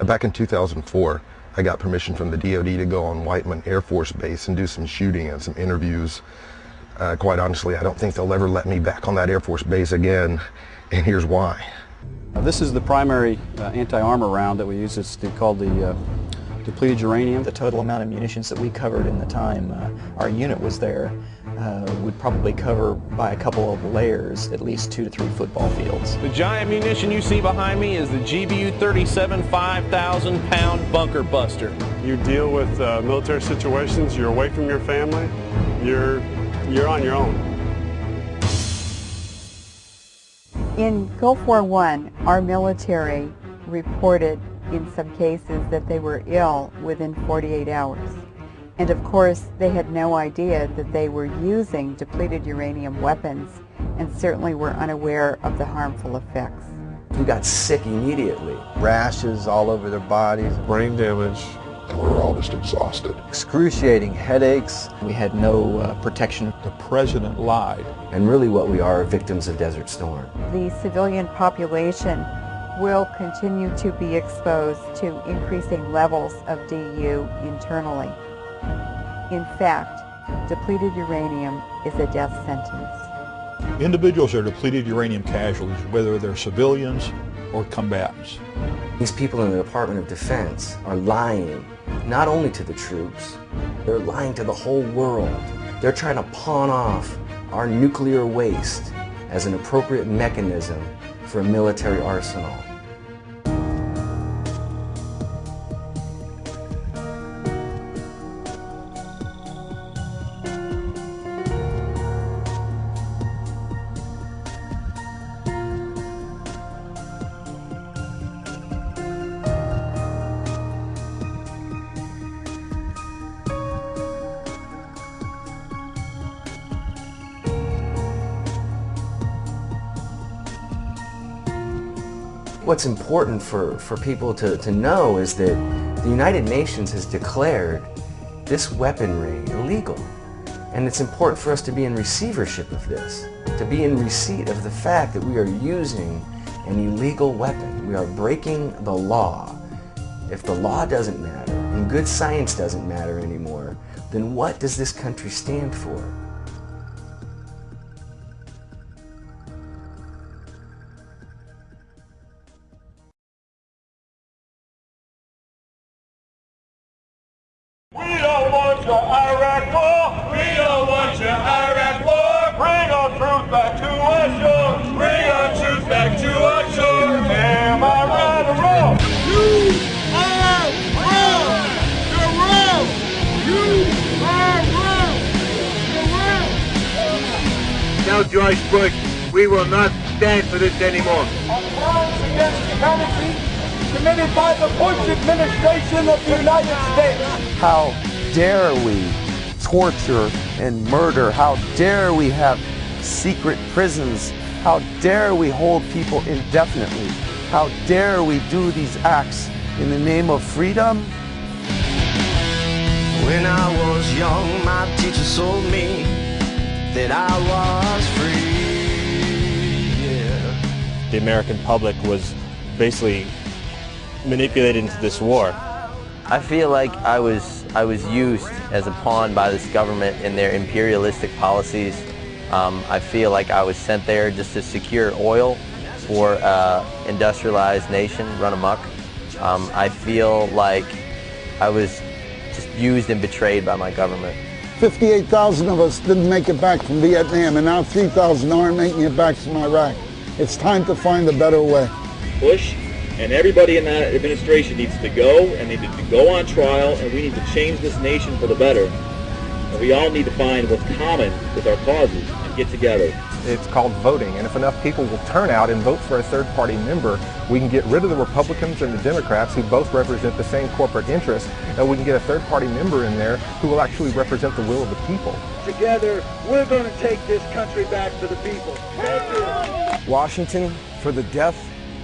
Back in 2004, I got permission from the DoD to go on Whiteman Air Force Base and do some shooting and some interviews. Quite honestly, I don't think they'll ever let me back on that Air Force Base again, and here's why. This is the primary anti-armor round that we use. It's called the depleted uranium. The total amount of munitions that we covered in the time our unit was there would probably cover by a couple of layers at least 2 to 3 football fields. The giant munition you see behind me is the GBU-37 5,000-pound bunker buster. You deal with military situations, you're away from your family, you're on your own. In Gulf War I, our military reported in some cases that they were ill within 48 hours. And of course, they had no idea that they were using depleted uranium weapons and certainly were unaware of the harmful effects. We got sick immediately. Rashes all over their bodies. Brain damage. And we were all just exhausted. Excruciating headaches. We had no protection. The president lied. And really what we are victims of Desert Storm. The civilian population will continue to be exposed to increasing levels of DU internally. In fact, depleted uranium is a death sentence. Individuals are depleted uranium casualties, whether they're civilians or combatants. These people in the Department of Defense are lying not only to the troops, they're lying to the whole world. They're trying to pawn off our nuclear waste as an appropriate mechanism for a military arsenal. What's important for people to know is that the United Nations has declared this weaponry illegal. And it's important for us to be in receivership of this, to be in receipt of the fact that we are using an illegal weapon. We are breaking the law. If the law doesn't matter, and good science doesn't matter anymore, then what does this country stand for? We don't want your Iraq war. We don't want your Iraq war. Bring our troops back to our shore. Bring our troops back to our shore. Am I right or wrong? You are wrong. You're wrong. You are wrong. You're wrong. Now, George Bush, we will not stand for this anymore. On crimes against humanity committed by the Bush administration of the United States. How dare we torture and murder? How dare we have secret prisons? How dare we hold people indefinitely? How dare we do these acts in the name of freedom? When I was young, my teacher told me that I was free. Yeah. The American public was basically manipulated into this war. I feel like I was used as a pawn by this government in their imperialistic policies. I feel like I was sent there just to secure oil for industrialized nation run amok. I feel like I was just used and betrayed by my government. 58,000 of us didn't make it back from Vietnam, and now 3,000 aren't making it back from Iraq. It's time to find a better way. Bush and everybody in that administration needs to go, and they need to go on trial, and we need to change this nation for the better. And we all need to find what's common with our causes and get together. It's called voting, and if enough people will turn out and vote for a third-party member, we can get rid of the Republicans and the Democrats who both represent the same corporate interests, and we can get a third-party member in there who will actually represent the will of the people. Together, we're going to take this country back to the people. Thank you. Washington, for the death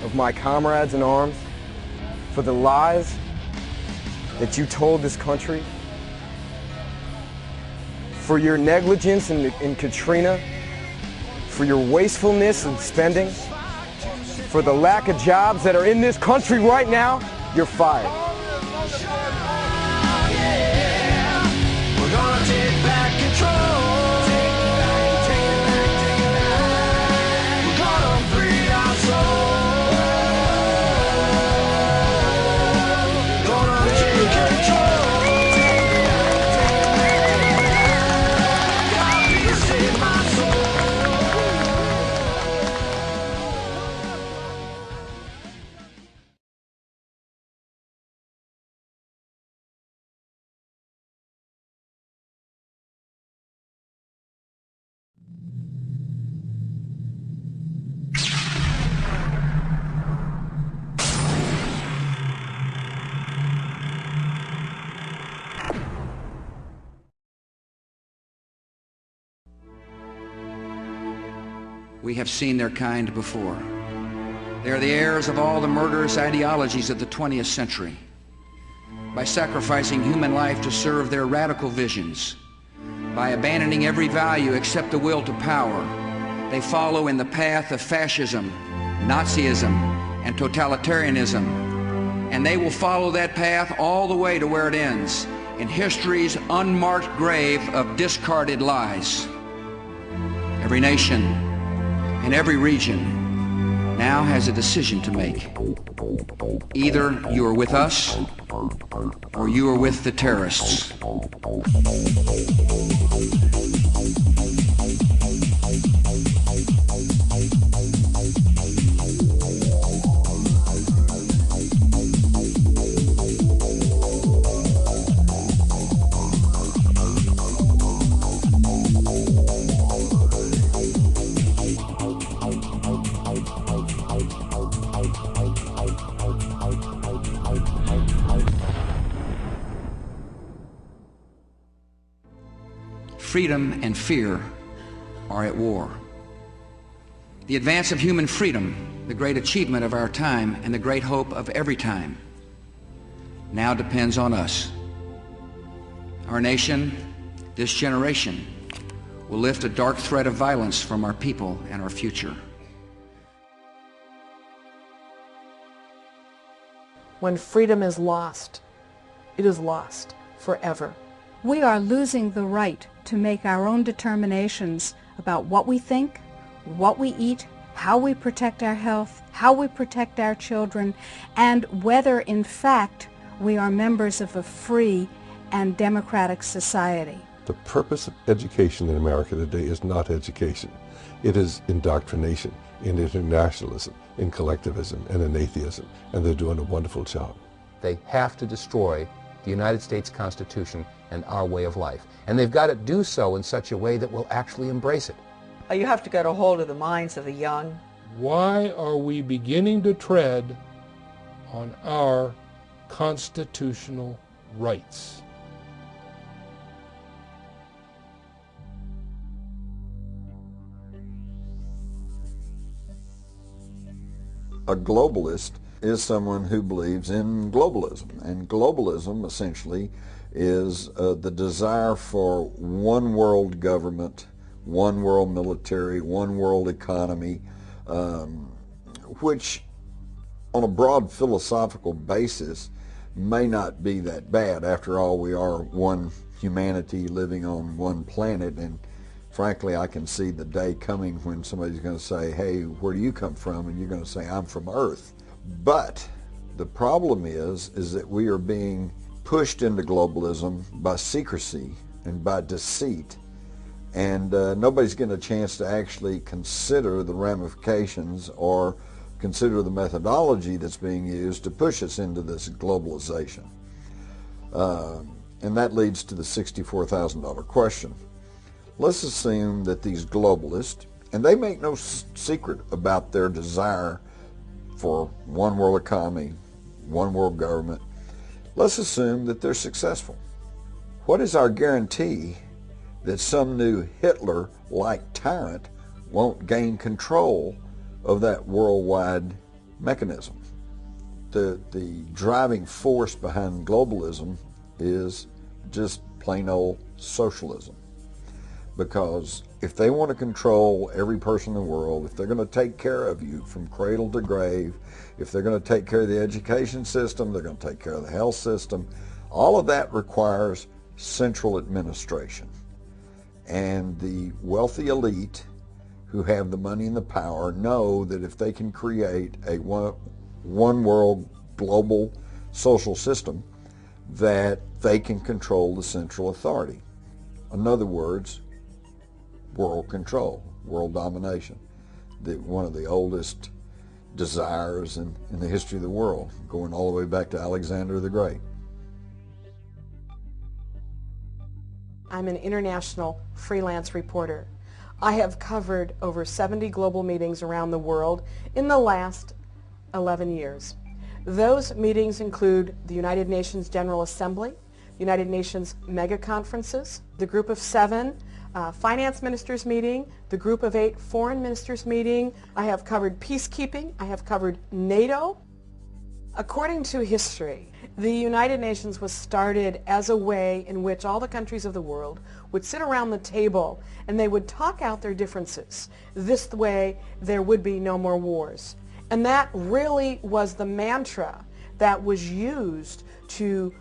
of my comrades in arms, for the lies that you told this country, for your negligence in Katrina, for your wastefulness in spending, for the lack of jobs that are in this country right now, you're fired. We're gonna take back control. Take it back, take it back, take it back. We're gonna free our soul. Gonna take control. Take it back, take it back, take it back. God, please save my soul. We have seen their kind before. They are the heirs of all the murderous ideologies of the 20th century. By sacrificing human life to serve their radical visions, by abandoning every value except the will to power, they follow in the path of fascism, Nazism, and totalitarianism. And they will follow that path all the way to where it ends, in history's unmarked grave of discarded lies. Every nation in every region now has a decision to make. Either you are with us or you are with the terrorists. Freedom and fear are at war. The advance of human freedom, the great achievement of our time and the great hope of every time, now depends on us. Our nation, this generation, will lift a dark thread of violence from our people and our future. When freedom is lost, it is lost forever. We are losing the right to make our own determinations about what we think, what we eat, how we protect our health, how we protect our children, and whether, in fact, we are members of a free and democratic society. The purpose of education in America today is not education. It is indoctrination, in internationalism, in collectivism, and in atheism, and they're doing a wonderful job. They have to destroy the United States Constitution and our way of life. And they've got to do so in such a way that will actually embrace it. You have to get a hold of the minds of the young. Why are we beginning to tread on our constitutional rights? A globalist is someone who believes in globalism, and globalism essentially is the desire for one world government, one world military, one world economy, which on a broad philosophical basis may not be that bad. After all, we are one humanity living on one planet, and frankly, I can see the day coming when somebody's going to say, hey, where do you come from? And you're going to say, I'm from Earth. But the problem is that we are being pushed into globalism by secrecy and by deceit, and nobody's getting a chance to actually consider the ramifications or consider the methodology that's being used to push us into this globalization. And that leads to the $64,000 question. Let's assume that these globalists, and they make no secret about their desire for one world economy, one world government, let's assume that they're successful. What is our guarantee that some new Hitler-like tyrant won't gain control of that worldwide mechanism? The driving force behind globalism is just plain old socialism, because if they want to control every person in the world, if they're going to take care of you from cradle to grave, if they're going to take care of the education system, they're going to take care of the health system, all of that requires central administration. And the wealthy elite who have the money and the power know that if they can create a one world global social system, that they can control the central authority. In other words, world control, world domination, one of the oldest desires in the history of the world, going all the way back to Alexander the Great. I'm an international freelance reporter. I have covered over 70 global meetings around the world in the last 11 years. Those meetings include the United Nations General Assembly, United Nations mega conferences, the Group of Seven Finance Ministers meeting, the Group of Eight Foreign Ministers meeting. I have covered peacekeeping. I have covered NATO. According to history, the United Nations was started as a way in which all the countries of the world would sit around the table and they would talk out their differences. This way, there would be no more wars. And that really was the mantra that was used to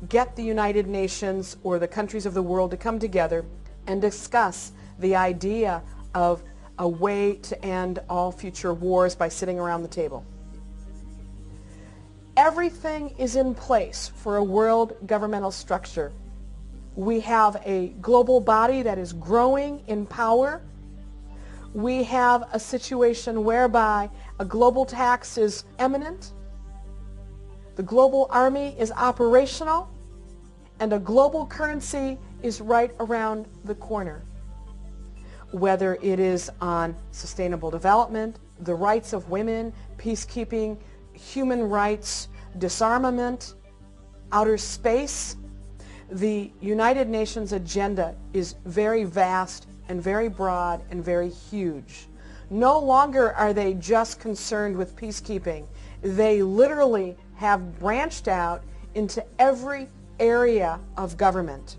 get the United Nations or the countries of the world to come together and discuss the idea of a way to end all future wars by sitting around the table. Everything is in place for a world governmental structure. We have a global body that is growing in power. We have a situation whereby a global tax is imminent. The global army is operational, and a global currency is right around the corner. Whether it is on sustainable development, the rights of women, peacekeeping, human rights, disarmament, outer space, the United Nations agenda is very vast and very broad and very huge. No longer are they just concerned with peacekeeping. They literally have branched out into every area of government,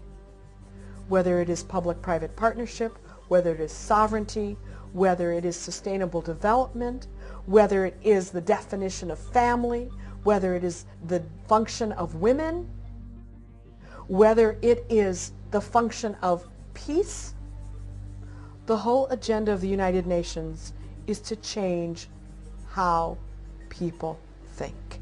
whether it is public-private partnership, whether it is sovereignty, whether it is sustainable development, whether it is the definition of family, whether it is the function of women, whether it is the function of peace. The whole agenda of the United Nations is to change how people think.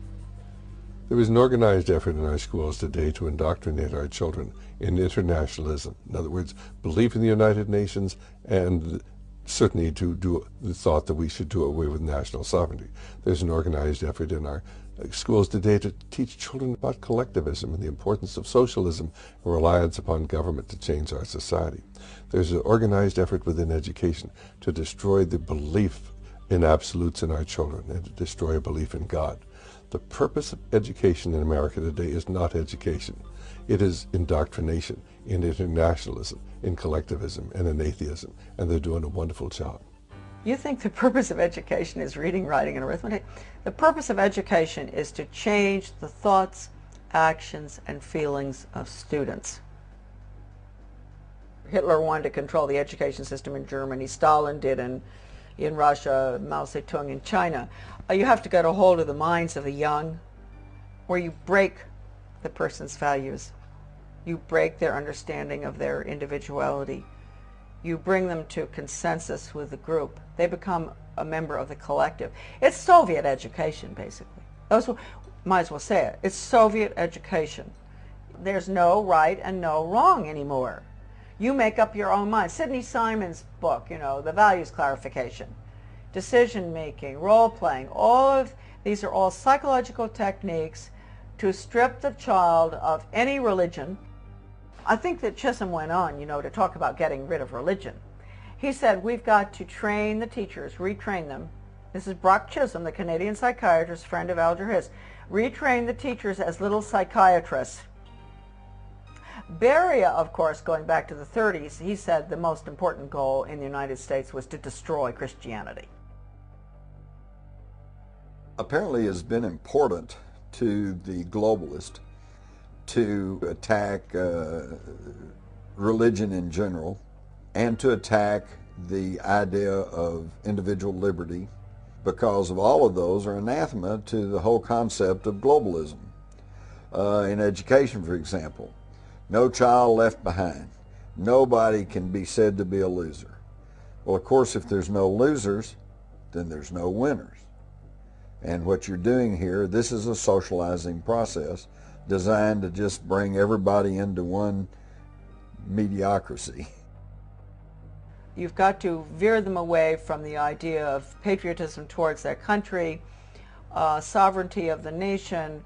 There is an organized effort in our schools today to indoctrinate our children in internationalism. In other words, belief in the United Nations and certainly to do the thought that we should do away with national sovereignty. There's an organized effort in our schools today to teach children about collectivism and the importance of socialism and reliance upon government to change our society. There's an organized effort within education to destroy the belief in absolutes in our children and to destroy a belief in God. The purpose of education in America today is not education. It is indoctrination in internationalism, in collectivism, and in atheism, and they're doing a wonderful job. You think the purpose of education is reading, writing, and arithmetic? The purpose of education is to change the thoughts, actions, and feelings of students. Hitler wanted to control the education system in Germany. Stalin did in Russia, Mao Zedong in China. You have to get a hold of the minds of the young, where you break the person's values. You break their understanding of their individuality. You bring them to consensus with the group. They become a member of the collective. It's Soviet education, basically. Might as well say it. It's Soviet education. There's no right and no wrong anymore. You make up your own mind. Sidney Simon's book, The Values Clarification, decision-making, role-playing, all of these are all psychological techniques to strip the child of any religion. I think that Chisholm went on, to talk about getting rid of religion. He said, we've got to train the teachers, retrain them. This is Brock Chisholm, the Canadian psychiatrist, friend of Alger Hiss. Retrain the teachers as little psychiatrists. Beria, of course, going back to the 30s, he said the most important goal in the United States was to destroy Christianity. Apparently it's been important to the globalist to attack religion in general and to attack the idea of individual liberty, because of all of those are anathema to the whole concept of globalism. In education, for example, no child left behind. Nobody can be said to be a loser. Well, of course, if there's no losers, then there's no winners. And what you're doing here, this is a socializing process designed to just bring everybody into one mediocrity. You've got to veer them away from the idea of patriotism towards their country, sovereignty of the nation,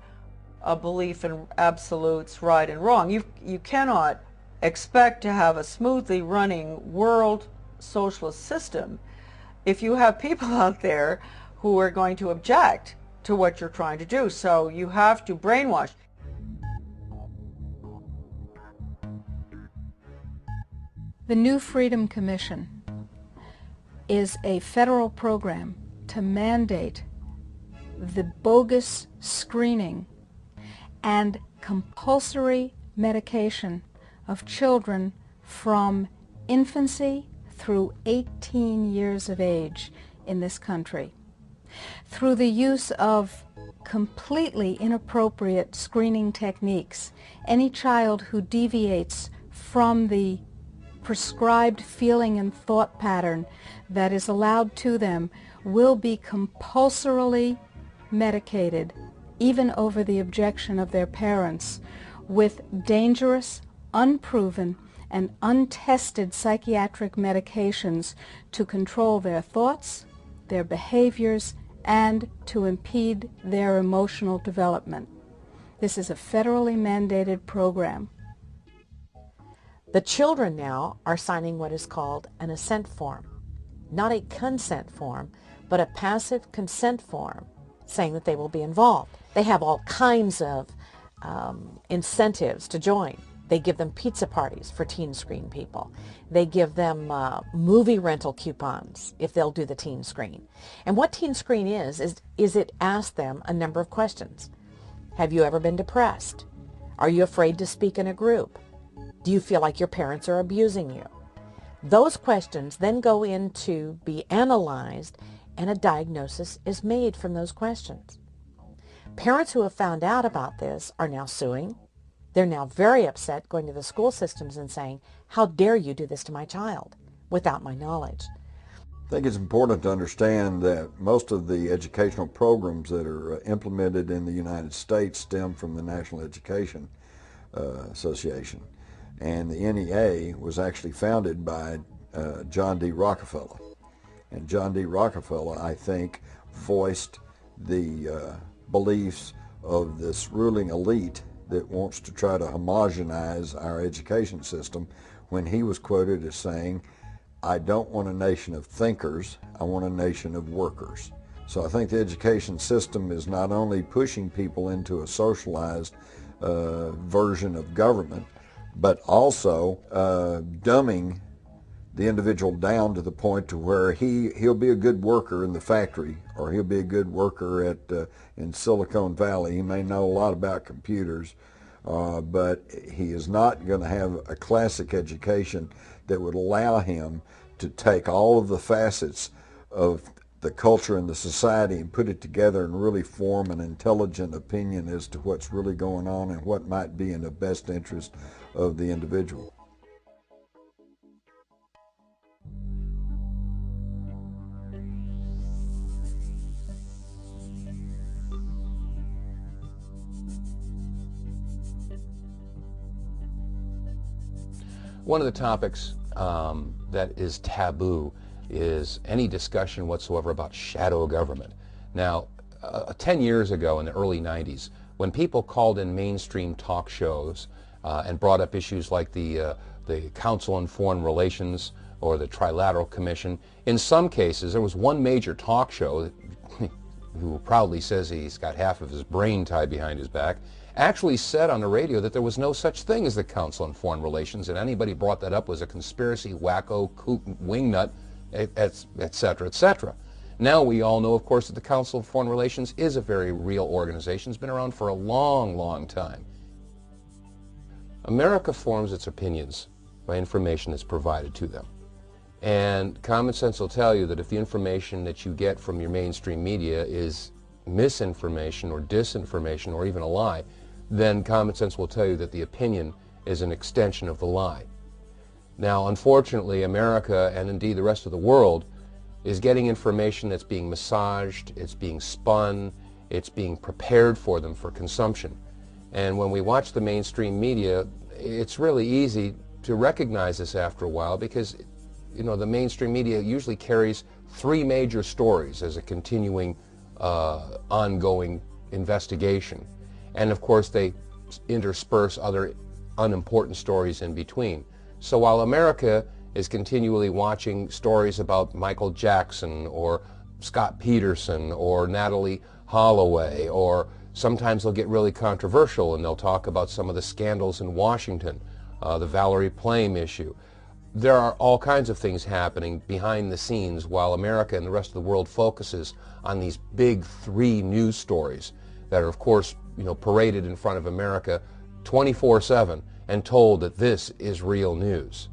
a belief in absolutes, right and wrong. You cannot expect to have a smoothly running world socialist system if you have people out there who are going to object to what you're trying to do. So you have to brainwash. The New Freedom Commission is a federal program to mandate the bogus screening and compulsory medication of children from infancy through 18 years of age in this country, through the use of completely inappropriate screening techniques. Any child who deviates from the prescribed feeling and thought pattern that is allowed to them will be compulsorily medicated, even over the objection of their parents, with dangerous, unproven, and untested psychiatric medications to control their thoughts, their behaviors, and to impede their emotional development. This is a federally mandated program. The children now are signing what is called an assent form. Not a consent form, but a passive consent form saying that they will be involved. They have all kinds of incentives to join. They give them pizza parties for teen screen people. They give them movie rental coupons if they'll do the teen screen. And what teen screen is it asks them a number of questions. Have you ever been depressed? Are you afraid to speak in a group? Do you feel like your parents are abusing you? Those questions then go in to be analyzed, and a diagnosis is made from those questions. Parents who have found out about this are now suing. They're now very upset, going to the school systems and saying, how dare you do this to my child without my knowledge? I think it's important to understand that most of the educational programs that are implemented in the United States stem from the National Education Association. And the NEA was actually founded by John D. Rockefeller. And John D. Rockefeller, I think, voiced the beliefs of this ruling elite that wants to try to homogenize our education system when he was quoted as saying, I don't want a nation of thinkers, I want a nation of workers. So I think the education system is not only pushing people into a socialized version of government, but also dumbing the individual down to the point to where he'll be a good worker in the factory, or he'll be a good worker in Silicon Valley. He may know a lot about computers, but he is not going to have a classic education that would allow him to take all of the facets of the culture and the society and put it together and really form an intelligent opinion as to what's really going on and what might be in the best interest of the individual. One of the topics that is taboo is any discussion whatsoever about shadow government. Now, 10 years ago in the early 90s, when people called in mainstream talk shows and brought up issues like the Council on Foreign Relations or the Trilateral Commission, in some cases there was one major talk show who proudly says he's got half of his brain tied behind his back, actually said on the radio that there was no such thing as the Council on Foreign Relations, and anybody brought that up was a conspiracy, wacko, kook, wingnut, etc., etc. Now we all know, of course, that the Council of Foreign Relations is a very real organization. It's been around for a long, long time. America forms its opinions by information that's provided to them. And common sense will tell you that if the information that you get from your mainstream media is misinformation or disinformation or even a lie, then common sense will tell you that the opinion is an extension of the lie. Now, unfortunately, America, and indeed the rest of the world, is getting information that's being massaged, it's being spun, it's being prepared for them for consumption. And when we watch the mainstream media, it's really easy to recognize this after a while because, you know, the mainstream media usually carries 3 major stories as a continuing, ongoing investigation. And of course, they intersperse other unimportant stories in between. So while America is continually watching stories about Michael Jackson or Scott Peterson or Natalie Holloway, or sometimes they'll get really controversial and they'll talk about some of the scandals in Washington, the Valerie Plame issue. There are all kinds of things happening behind the scenes while America and the rest of the world focuses on these big 3 news stories that are, of course, you know, paraded in front of America 24/7 and told that this is real news.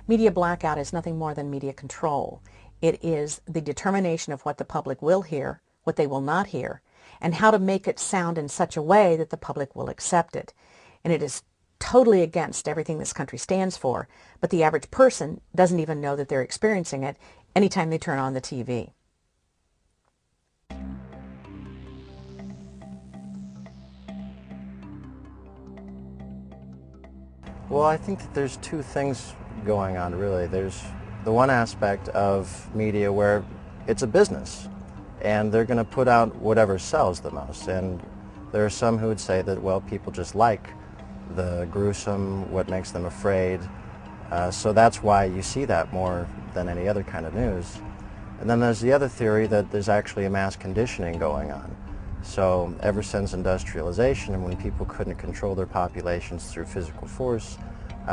Media blackout is nothing more than media control. It is the determination of what the public will hear, what they will not hear, and how to make it sound in such a way that the public will accept it. And it is totally against everything this country stands for, but the average person doesn't even know that they're experiencing it anytime they turn on the TV. Well, I think that there's 2 things going on, really. There's the one aspect of media where it's a business, and they're going to put out whatever sells the most. And there are some who would say that, well, people just like the gruesome, what makes them afraid. So that's why you see that more than any other kind of news. And then there's the other theory that there's actually a mass conditioning going on. So ever since industrialization, and when people couldn't control their populations through physical force,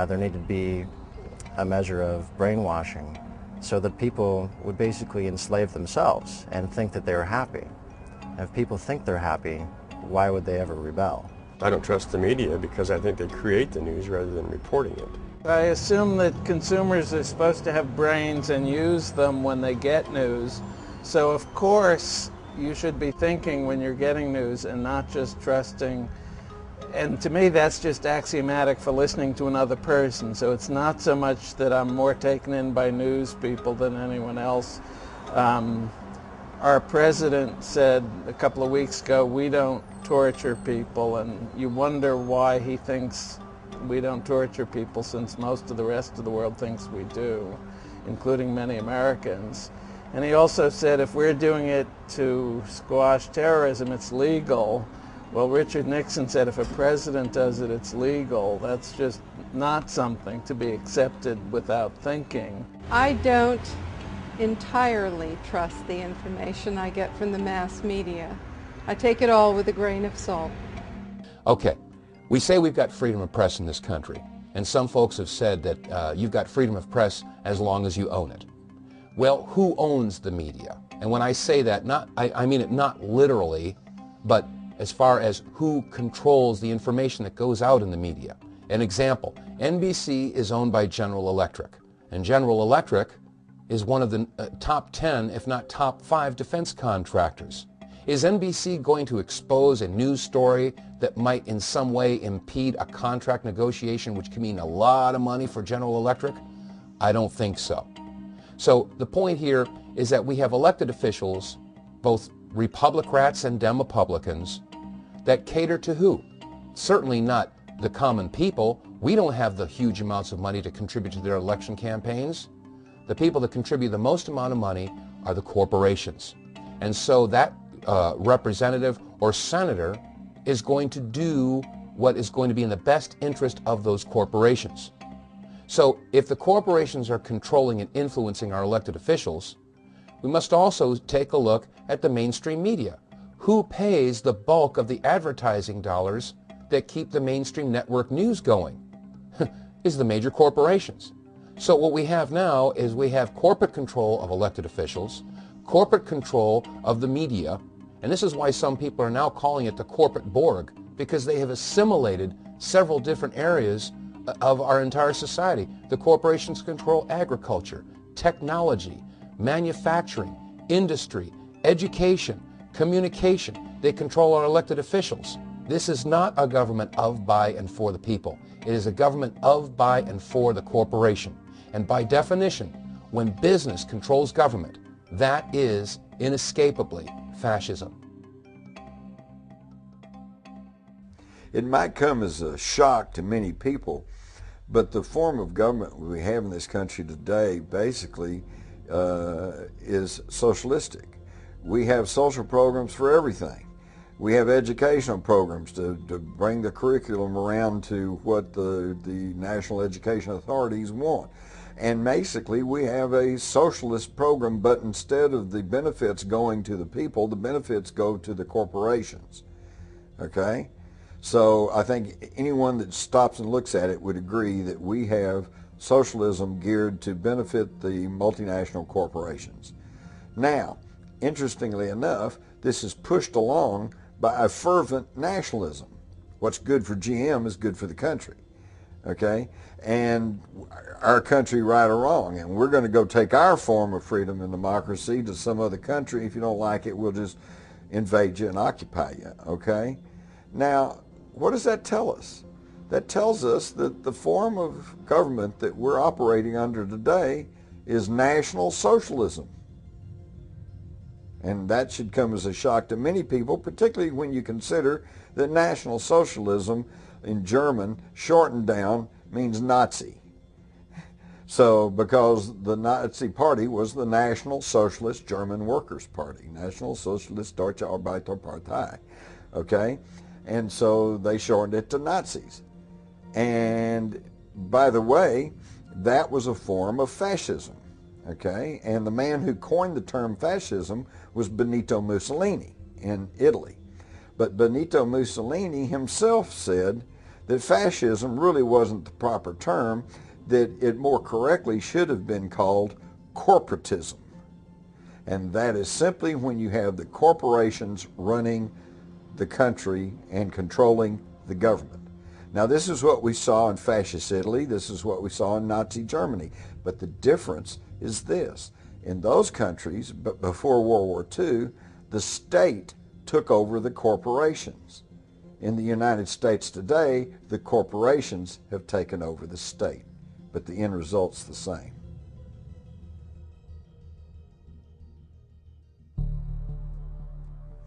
there needed to be a measure of brainwashing so that people would basically enslave themselves and think that they were happy. And if people think they're happy, why would they ever rebel? I don't trust the media because I think they create the news rather than reporting it. I assume that consumers are supposed to have brains and use them when they get news. So of course you should be thinking when you're getting news and not just trusting. And to me that's just axiomatic for listening to another person. So it's not so much that I'm more taken in by news people than anyone else. Our president said a couple of weeks ago, we don't torture people, and you wonder why he thinks we don't torture people since most of the rest of the world thinks we do, including many Americans. And he also said if we're doing it to squash terrorism, it's legal. Well, Richard Nixon said if a president does it, it's legal. That's just not something to be accepted without thinking. I don't entirely trust the information I get from the mass media. I take it all with a grain of salt. Okay, we say we've got freedom of press in this country, and some folks have said that you've got freedom of press as long as you own it. Well, who owns the media? And when I say that, I mean it not literally, but as far as who controls the information that goes out in the media. An example, NBC is owned by General Electric, and General Electric is one of the top 10, if not top 5 defense contractors. Is NBC going to expose a news story that might in some way impede a contract negotiation, which can mean a lot of money for General Electric? I don't think so. So the point here is that we have elected officials, both Republicans and Demopublicans, that cater to who? Certainly not the common people. We don't have the huge amounts of money to contribute to their election campaigns. The people that contribute the most amount of money are the corporations. And so that representative or senator is going to do what is going to be in the best interest of those corporations. So if the corporations are controlling and influencing our elected officials, we must also take a look at the mainstream media. Who pays the bulk of the advertising dollars that keep the mainstream network news going? Is the major corporations. So what we have now is we have corporate control of elected officials, corporate control of the media, and this is why some people are now calling it the corporate Borg, because they have assimilated several different areas of our entire society. The corporations control agriculture, technology, manufacturing, industry, education, communication. They control our elected officials. This is not a government of, by, and for the people. It is a government of, by, and for the corporation. And by definition, when business controls government, that is inescapably fascism. It might come as a shock to many people, but the form of government we have in this country today basically is socialistic. We have social programs for everything. We have educational programs to bring the curriculum around to what the national education authorities want. And basically we have a socialist program, but instead of the benefits going to the people, the benefits go to the corporations. Okay? So I think anyone that stops and looks at it would agree that we have socialism geared to benefit the multinational corporations. Now, interestingly enough, this is pushed along by a fervent nationalism. What's good for GM is good for the country, okay? And our country, right or wrong, and we're going to go take our form of freedom and democracy to some other country. If you don't like it, we'll just invade you and occupy you, okay? Now, what does that tell us? That tells us that the form of government that we're operating under today is National Socialism. And that should come as a shock to many people, particularly when you consider that National Socialism in German, shortened down, means Nazi. So, because the Nazi Party was the National Socialist German Workers' Party, National Socialist Deutsche Arbeiterpartei, okay? And so they shortened it to Nazis. And by the way, that was a form of fascism, okay? And the man who coined the term fascism was Benito Mussolini in Italy. But Benito Mussolini himself said that fascism really wasn't the proper term, that it more correctly should have been called corporatism. And that is simply when you have the corporations running the country and controlling the government. Now, this is what we saw in fascist Italy. This is what we saw in Nazi Germany. But the difference is this. In those countries, but before World War II, the state took over the corporations. In the United States today, the corporations have taken over the state. But the end result's the same.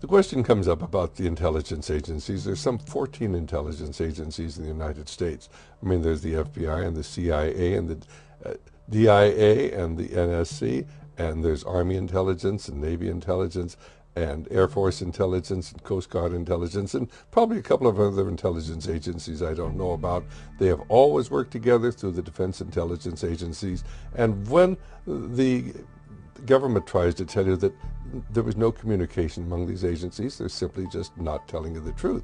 The question comes up about the intelligence agencies. There's some 14 intelligence agencies in the United States. I mean, there's the FBI and the CIA and the DIA and the NSC, and there's Army intelligence and Navy intelligence and Air Force intelligence and Coast Guard intelligence and probably a couple of other intelligence agencies I don't know about. They have always worked together through the defense intelligence agencies. And when the government tries to tell you that there was no communication among these agencies, they're simply just not telling you the truth.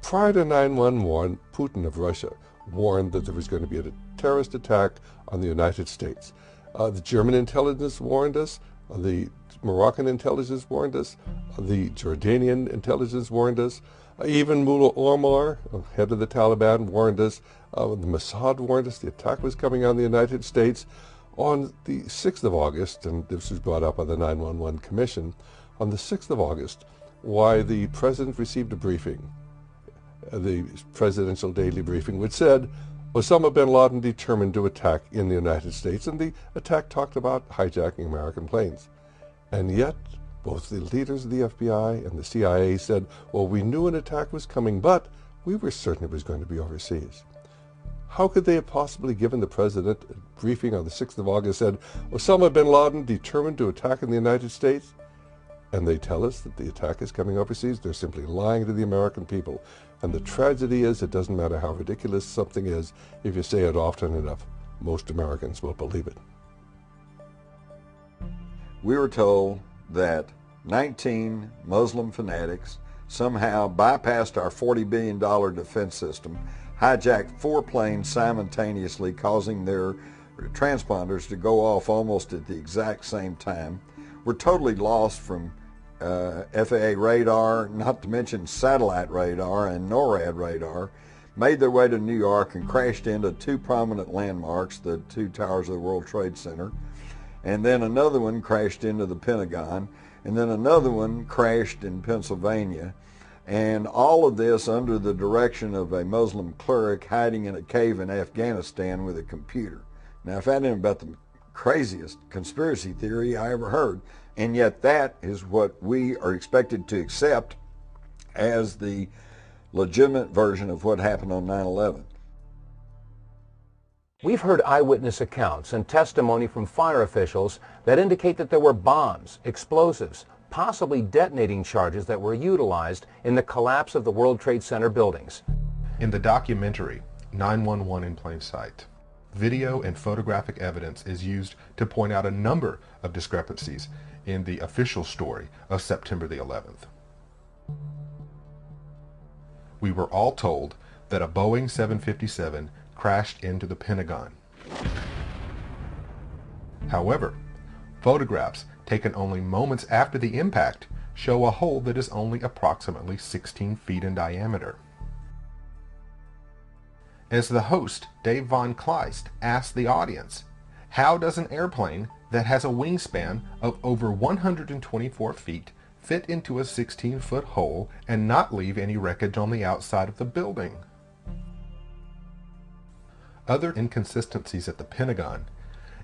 Prior to 9/11, Putin of Russia warned that there was going to be a terrorist attack on the United States. The German intelligence warned us, the Moroccan intelligence warned us, the Jordanian intelligence warned us, even Mullah Omar, head of the Taliban, warned us, the Mossad warned us the attack was coming on the United States. On the 6th of August, and this was brought up by the 9/11 Commission, on the 6th of August, why the President received a briefing, the presidential daily briefing, which said, Osama bin Laden determined to attack in the United States, and the attack talked about hijacking American planes. And yet, both the leaders of the FBI and the CIA said, well, we knew an attack was coming, but we were certain it was going to be overseas. How could they have possibly given the president a briefing on the 6th of August said, Osama bin Laden determined to attack in the United States? And they tell us that the attack is coming overseas? They're simply lying to the American people. And the tragedy is, it doesn't matter how ridiculous something is, if you say it often enough, most Americans will believe it. We were told that 19 Muslim fanatics somehow bypassed our $40 billion defense system, hijacked 4 planes simultaneously, causing their transponders to go off almost at the exact same time. We're totally lost from FAA radar, not to mention satellite radar and NORAD radar. made their way to New York and crashed into two prominent landmarks, the two towers of the World Trade Center. And then another one crashed into the Pentagon. And then another one crashed in Pennsylvania. And all of this under the direction of a Muslim cleric hiding in a cave in Afghanistan with a computer. Now, if that ain't about the craziest conspiracy theory I ever heard, and yet that is what we are expected to accept as the legitimate version of what happened on 9/11. We've heard eyewitness accounts and testimony from fire officials that indicate that there were bombs, explosives, possibly detonating charges that were utilized in the collapse of the World Trade Center buildings. In the documentary 911 in Plain Sight, video and photographic evidence is used to point out a number of discrepancies in the official story of September the 11th. We were all told that a Boeing 757 crashed into the Pentagon. However, photographs taken only moments after the impact show a hole that is only approximately 16 feet in diameter. As the host, Dave Von Kleist, asked the audience, how does an airplane that has a wingspan of over 124 feet fit into a 16-foot hole and not leave any wreckage on the outside of the building? Other inconsistencies at the Pentagon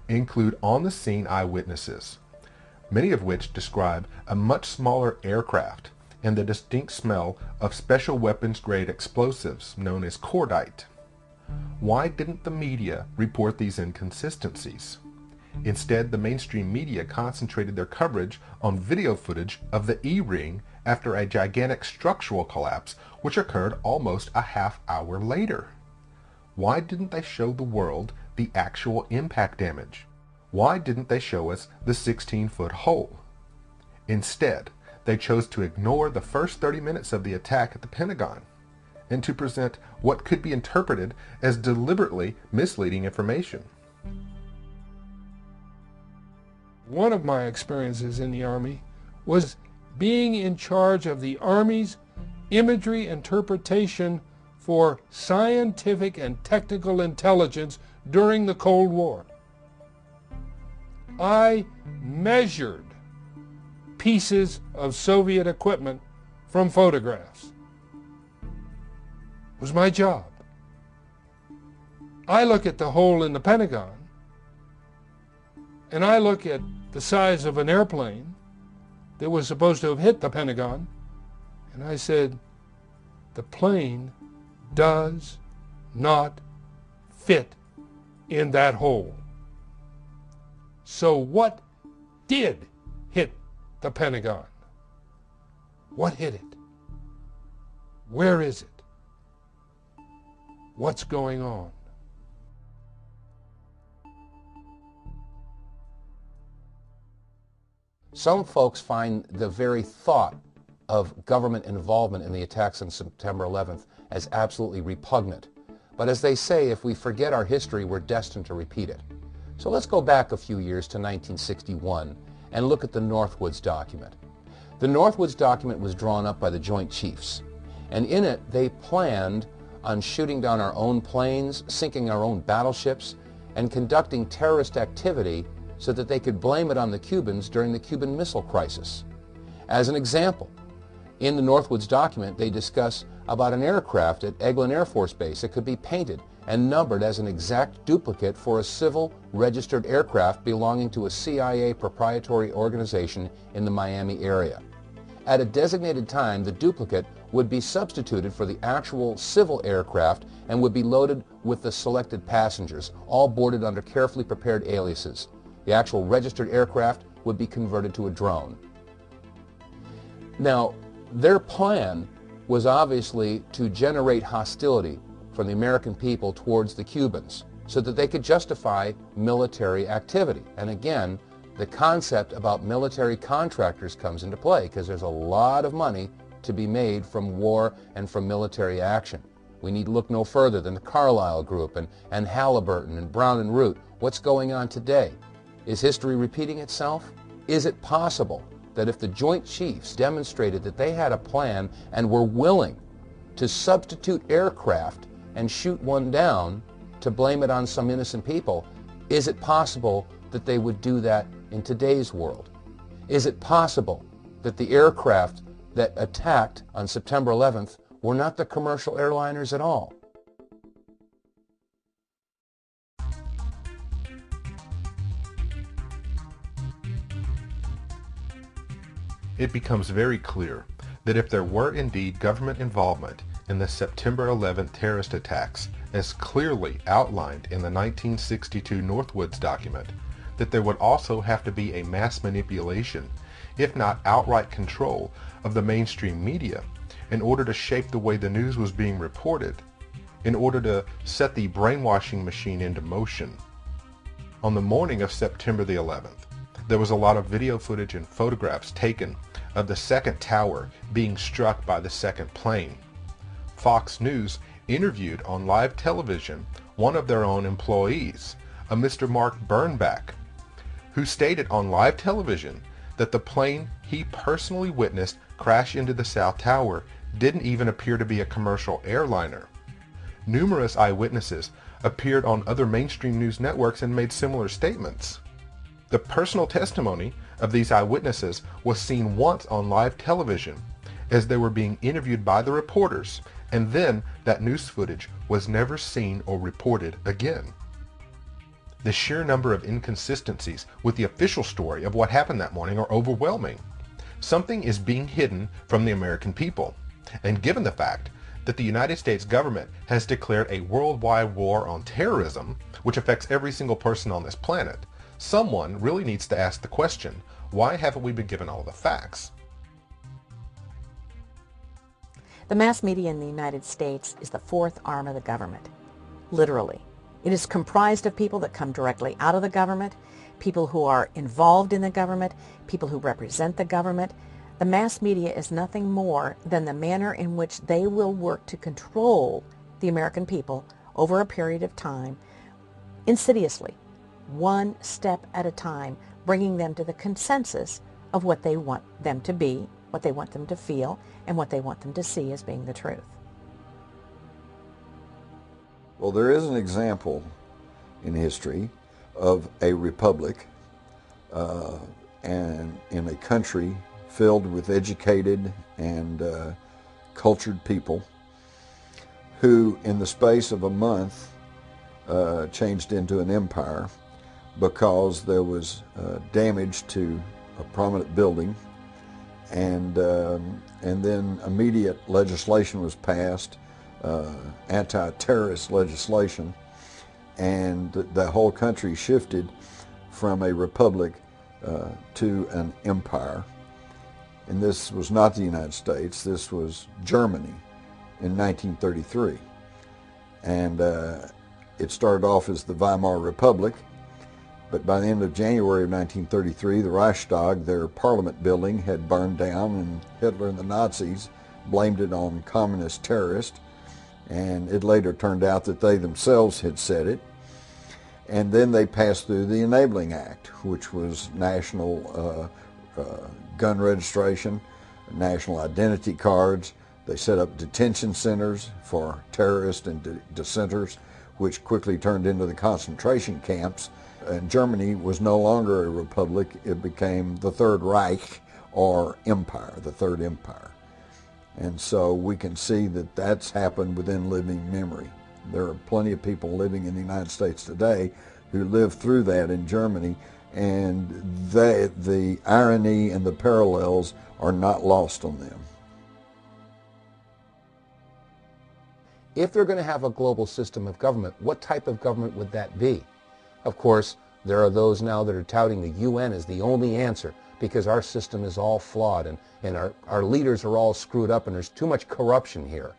include on-the-scene eyewitnesses, many of which describe a much smaller aircraft and the distinct smell of special weapons-grade explosives known as cordite. Why didn't the media report these inconsistencies? Instead, the mainstream media concentrated their coverage on video footage of the E-ring after a gigantic structural collapse which occurred almost a half-hour later. Why didn't they show the world the actual impact damage? Why didn't they show us the 16-foot hole? Instead, they chose to ignore the first 30 minutes of the attack at the Pentagon and to present what could be interpreted as deliberately misleading information. One of my experiences in the Army was being in charge of the Army's imagery interpretation for scientific and technical intelligence during the Cold War. I measured pieces of Soviet equipment from photographs. It was my job. I look at the hole in the Pentagon, and I look at the size of an airplane that was supposed to have hit the Pentagon, and I said, the plane does not fit in that hole. So what did hit the Pentagon? What hit it? Where is it? What's going on? Some folks find the very thought of government involvement in the attacks on September 11th as absolutely repugnant. But as they say, if we forget our history, we're destined to repeat it. So let's go back a few years to 1961 and look at the Northwoods document. The Northwoods document was drawn up by the Joint Chiefs, and in it they planned on shooting down our own planes, sinking our own battleships, and conducting terrorist activity so that they could blame it on the Cubans during the Cuban Missile Crisis. As an example, in the Northwoods document they discuss about an aircraft at Eglin Air Force Base that could be painted and numbered as an exact duplicate for a civil registered aircraft belonging to a CIA proprietary organization in the Miami area. At a designated time, the duplicate would be substituted for the actual civil aircraft and would be loaded with the selected passengers, all boarded under carefully prepared aliases. The actual registered aircraft would be converted to a drone. Now, their plan was obviously to generate hostility from the American people towards the Cubans so that they could justify military activity. And again, the concept about military contractors comes into play because there's a lot of money to be made from war and from military action. We need look no further than the Carlyle Group and Halliburton and Brown and Root. What's going on today? Is history repeating itself? Is it possible that if the Joint Chiefs demonstrated that they had a plan and were willing to substitute aircraft and shoot one down to blame it on some innocent people, is it possible that they would do that in today's world? Is it possible that the aircraft that attacked on September 11th were not the commercial airliners at all? It becomes very clear that if there were indeed government involvement in the September 11th terrorist attacks, as clearly outlined in the 1962 Northwoods document, that there would also have to be a mass manipulation, if not outright control, of the mainstream media in order to shape the way the news was being reported, in order to set the brainwashing machine into motion. On the morning of September the 11th, there was a lot of video footage and photographs taken of the second tower being struck by the second plane. Fox News interviewed on live television one of their own employees, a Mr. Mark Bernbach, who stated on live television that the plane he personally witnessed crash into the South Tower didn't even appear to be a commercial airliner. Numerous eyewitnesses appeared on other mainstream news networks and made similar statements. The personal testimony of these eyewitnesses was seen once on live television as they were being interviewed by the reporters, and then that news footage was never seen or reported again. The sheer number of inconsistencies with the official story of what happened that morning are overwhelming. Something is being hidden from the American people, and given the fact that the United States government has declared a worldwide war on terrorism, which affects every single person on this planet, someone really needs to ask the question, why haven't we been given all the facts? The mass media in the United States is the fourth arm of the government, literally. It is comprised of people that come directly out of the government, people who are involved in the government, people who represent the government. The mass media is nothing more than the manner in which they will work to control the American people over a period of time, insidiously, one step at a time, bringing them to the consensus of what they want them to be, what they want them to feel, and what they want them to see as being the truth. Well, there is an example in history of a republic and in a country filled with educated and cultured people who, in the space of a month, changed into an empire because there was damage to a prominent building, and then immediate legislation was passed, anti-terrorist legislation, and the whole country shifted from a republic to an empire. And this was not the United States, this was Germany in 1933. And it started off as the Weimar Republic, but by the end of January of 1933, the Reichstag, their parliament building, had burned down, and Hitler and the Nazis blamed it on communist terrorists, and it later turned out that they themselves had said it. And then they passed through the Enabling Act, which was national gun registration, national identity cards. They set up detention centers for terrorists and dissenters, which quickly turned into the concentration camps. And Germany was no longer a republic, it became the Third Reich, or empire, the Third Empire. And so we can see that that's happened within living memory. There are plenty of people living in the United States today who lived through that in Germany, and the irony and the parallels are not lost on them. If they're going to have a global system of government, what type of government would that be? Of course, there are those now that are touting the UN as the only answer because our system is all flawed and our leaders are all screwed up and there's too much corruption here.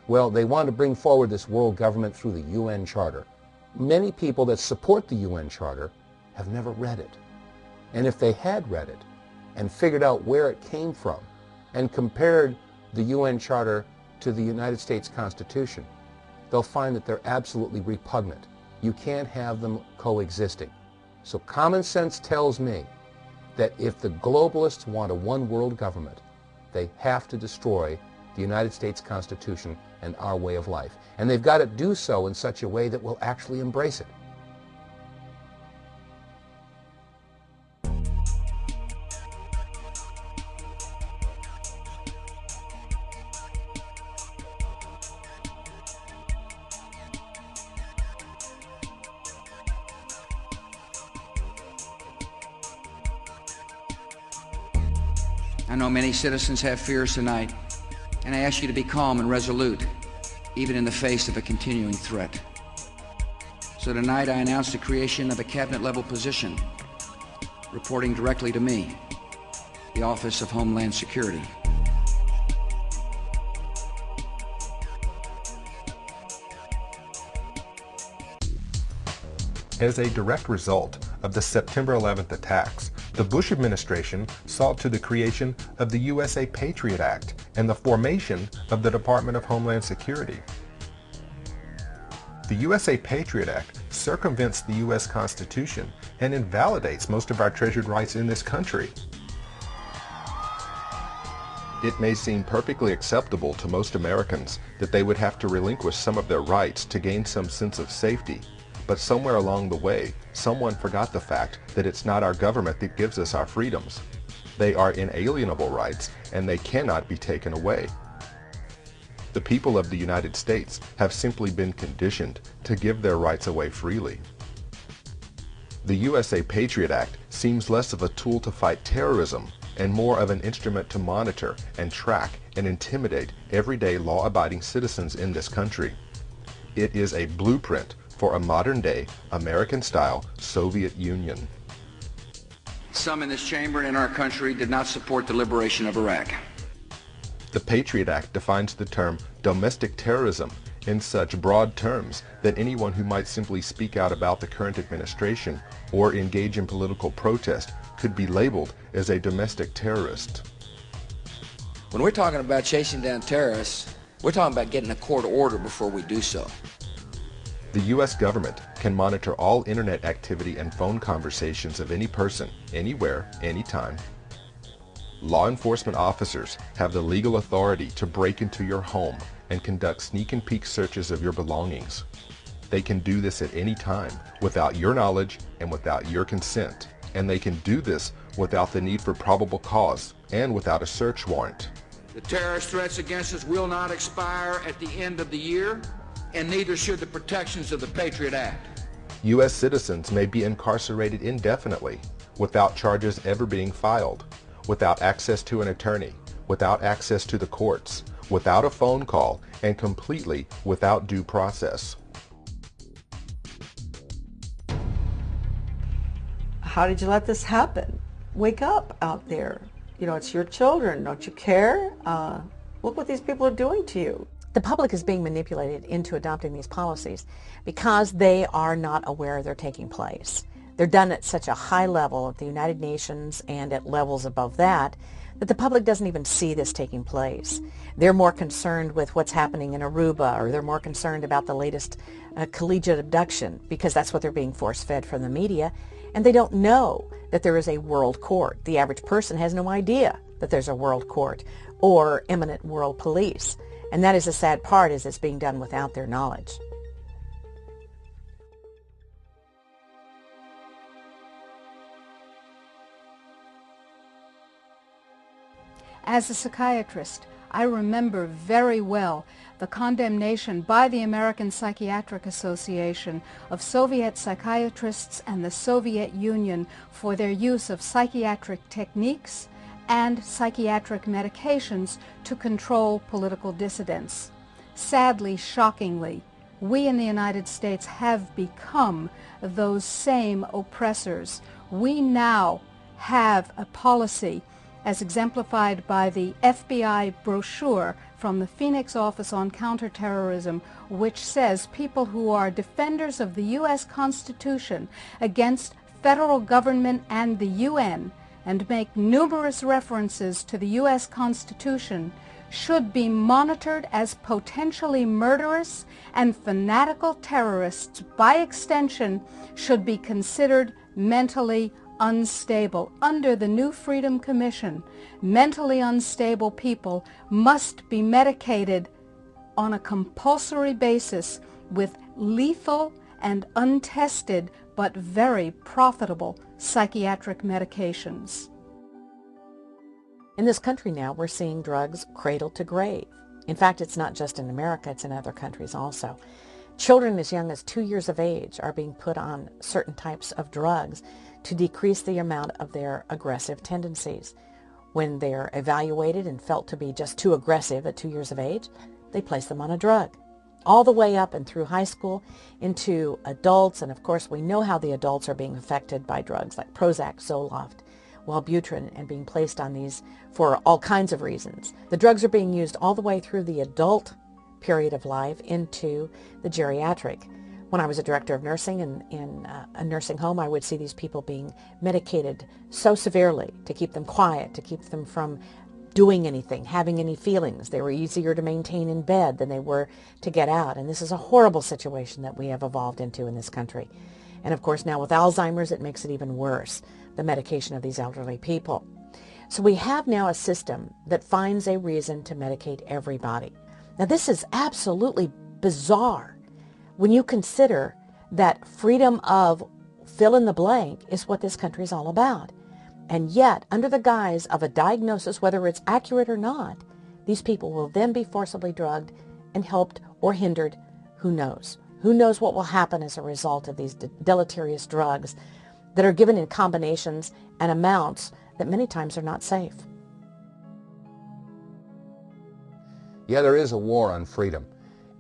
Well, they want to bring forward this world government through the UN Charter. Many people that support the UN Charter have never read it. And if they had read it and figured out where it came from and compared the UN Charter to the United States Constitution, they'll find that they're absolutely repugnant. You can't have them coexisting. So common sense tells me that if the globalists want a one-world government, they have to destroy the United States Constitution and our way of life. And they've got to do so in such a way that will actually embrace it. I know many citizens have fears tonight, and I ask you to be calm and resolute, even in the face of a continuing threat. So tonight I announce the creation of a cabinet-level position, reporting directly to me, the Office of Homeland Security. As a direct result of the September 11th attacks, the Bush administration sought to the creation of the USA Patriot Act and the formation of the Department of Homeland Security. The USA Patriot Act circumvents the U.S. Constitution and invalidates most of our treasured rights in this country. It may seem perfectly acceptable to most Americans that they would have to relinquish some of their rights to gain some sense of safety. But somewhere along the way, someone forgot the fact that it's not our government that gives us our freedoms. They are inalienable rights, and they cannot be taken away. The people of the United States have simply been conditioned to give their rights away freely. The USA Patriot Act seems less of a tool to fight terrorism and more of an instrument to monitor and track and intimidate everyday law-abiding citizens in this country. It is a blueprint for a modern-day, American-style Soviet Union. Some in this chamber and in our country did not support the liberation of Iraq. The Patriot Act defines the term domestic terrorism in such broad terms that anyone who might simply speak out about the current administration or engage in political protest could be labeled as a domestic terrorist. When we're talking about chasing down terrorists, we're talking about getting a court order before we do so. The U.S. government can monitor all internet activity and phone conversations of any person, anywhere, anytime. Law enforcement officers have the legal authority to break into your home and conduct sneak and peek searches of your belongings. They can do this at any time without your knowledge and without your consent, and they can do this without the need for probable cause and without a search warrant. The terrorist threats against us will not expire at the end of the year, and neither should the protections of the Patriot Act. U.S. citizens may be incarcerated indefinitely without charges ever being filed, without access to an attorney, without access to the courts, without a phone call, and completely without due process. How did you let this happen? Wake up out there. You know, it's your children. Don't you care? Look what these people are doing to you. The public is being manipulated into adopting these policies because they are not aware they're taking place. They're done at such a high level at the United Nations and at levels above that the public doesn't even see this taking place. They're more concerned with what's happening in Aruba, or they're more concerned about the latest collegiate abduction because that's what they're being force-fed from the media, and they don't know that there is a world court. The average person has no idea that there's a world court or imminent world police. And that is the sad part, is it's being done without their knowledge. As a psychiatrist, I remember very well the condemnation by the American Psychiatric Association of Soviet psychiatrists and the Soviet Union for their use of psychiatric techniques and psychiatric medications to control political dissidents. Sadly, shockingly, we in the United States have become those same oppressors. We now have a policy, as exemplified by the FBI brochure from the Phoenix Office on Counterterrorism, which says people who are defenders of the U.S. Constitution against federal government and the UN, and make numerous references to the U.S. Constitution, should be monitored as potentially murderous and fanatical terrorists. By extension, should be considered mentally unstable. Under the new Freedom Commission, mentally unstable people must be medicated on a compulsory basis with lethal and untested but very profitable psychiatric medications. In this country now, we're seeing drugs cradle to grave. In fact, it's not just in America, it's in other countries also. Children as young as 2 years of age are being put on certain types of drugs to decrease the amount of their aggressive tendencies. When they're evaluated and felt to be just too aggressive at 2 years of age, they place them on a drug. All the way up and through high school into adults, and of course we know how the adults are being affected by drugs like Prozac, Zoloft, Wellbutrin, and being placed on these for all kinds of reasons. The drugs are being used all the way through the adult period of life into the geriatric. When I was a director of nursing in a nursing home, I would see these people being medicated so severely to keep them quiet, to keep them from doing anything, having any feelings. They were easier to maintain in bed than they were to get out. And this is a horrible situation that we have evolved into in this country. And of course now with Alzheimer's, it makes it even worse, the medication of these elderly people. So we have now a system that finds a reason to medicate everybody. Now this is absolutely bizarre when you consider that freedom of fill in the blank is what this country is all about. And yet, under the guise of a diagnosis, whether it's accurate or not, these people will then be forcibly drugged and helped or hindered. Who knows? Who knows what will happen as a result of these deleterious drugs that are given in combinations and amounts that many times are not safe. Yeah, there is a war on freedom.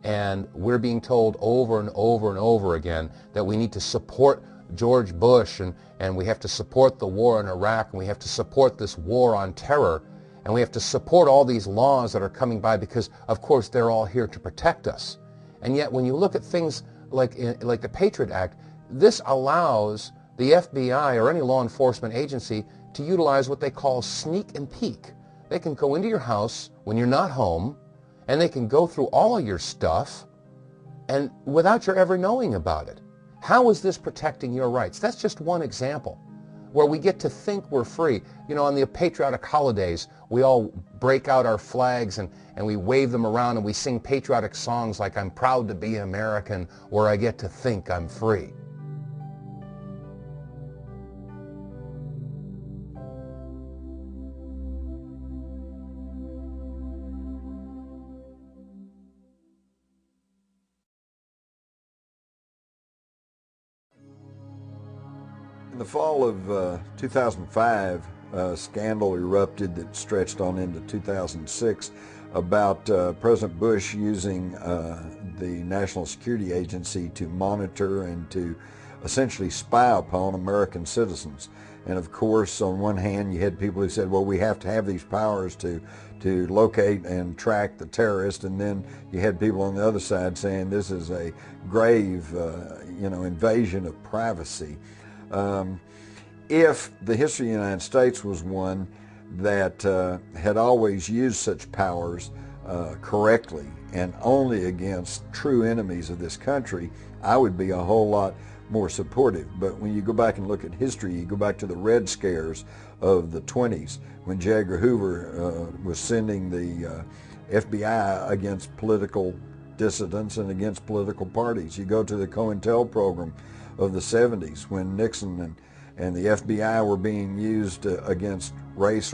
And we're being told over and over and over again that we need to support George Bush and we have to support the war in Iraq and we have to support this war on terror and we have to support all these laws that are coming by because, of course, they're all here to protect us. And yet when you look at things like the Patriot Act, this allows the FBI or any law enforcement agency to utilize what they call sneak and peek. They can go into your house when you're not home and they can go through all of your stuff and without your ever knowing about it. How is this protecting your rights? That's just one example where we get to think we're free. You know, on the patriotic holidays, we all break out our flags and we wave them around and we sing patriotic songs like I'm proud to be American, where I get to think I'm free. In the fall of 2005, a scandal erupted that stretched on into 2006 about President Bush using the National Security Agency to monitor and to essentially spy upon American citizens. And of course, on one hand, you had people who said, well, we have to have these powers to locate and track the terrorist, and then you had people on the other side saying this is a grave invasion of privacy. If the history of the United States was one that had always used such powers correctly and only against true enemies of this country, I would be a whole lot more supportive. But when you go back and look at history, you go back to the Red Scares of the 20s when J. Edgar Hoover was sending the FBI against political dissidents and against political parties. You go to the COINTEL program of the 70s when Nixon and the FBI were being used against race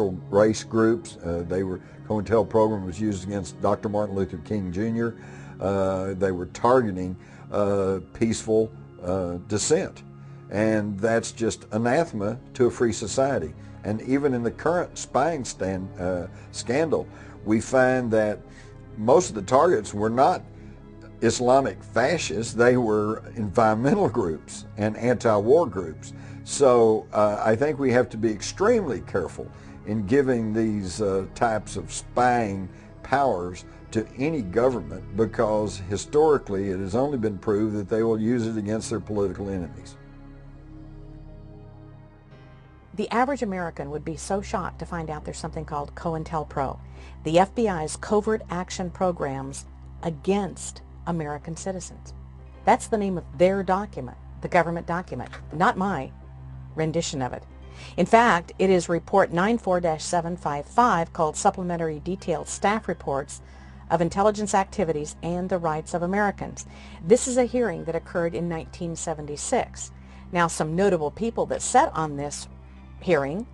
groups. COINTEL program was used against Dr. Martin Luther King Jr. They were targeting peaceful dissent. And that's just anathema to a free society. And even in the current spying scandal, we find that most of the targets were not Islamic fascists, they were environmental groups and anti-war groups. So I think we have to be extremely careful in giving these types of spying powers to any government, because historically it has only been proved that they will use it against their political enemies. The average American would be so shocked to find out there's something called COINTELPRO, the FBI's covert action programs against American citizens. That's the name of their document, the government document, not my rendition of it. In fact, it is Report 94-755 called Supplementary Detailed Staff Reports of intelligence activities and the rights of Americans. This is a hearing that occurred in 1976. Now, some notable people that sat on this hearing: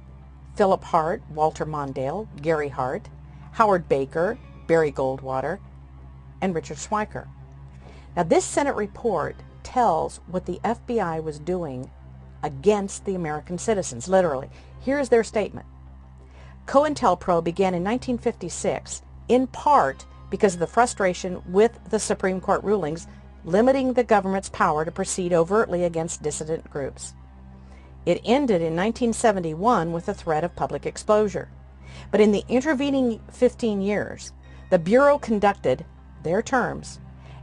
Philip Hart, Walter Mondale, Gary Hart, Howard Baker, Barry Goldwater, and Richard Schweiker. Now, this Senate report tells what the FBI was doing against the American citizens, literally. Here's their statement. COINTELPRO began in 1956, in part because of the frustration with the Supreme Court rulings limiting the government's power to proceed overtly against dissident groups. It ended in 1971 with the threat of public exposure. But in the intervening 15 years, the Bureau conducted, their terms,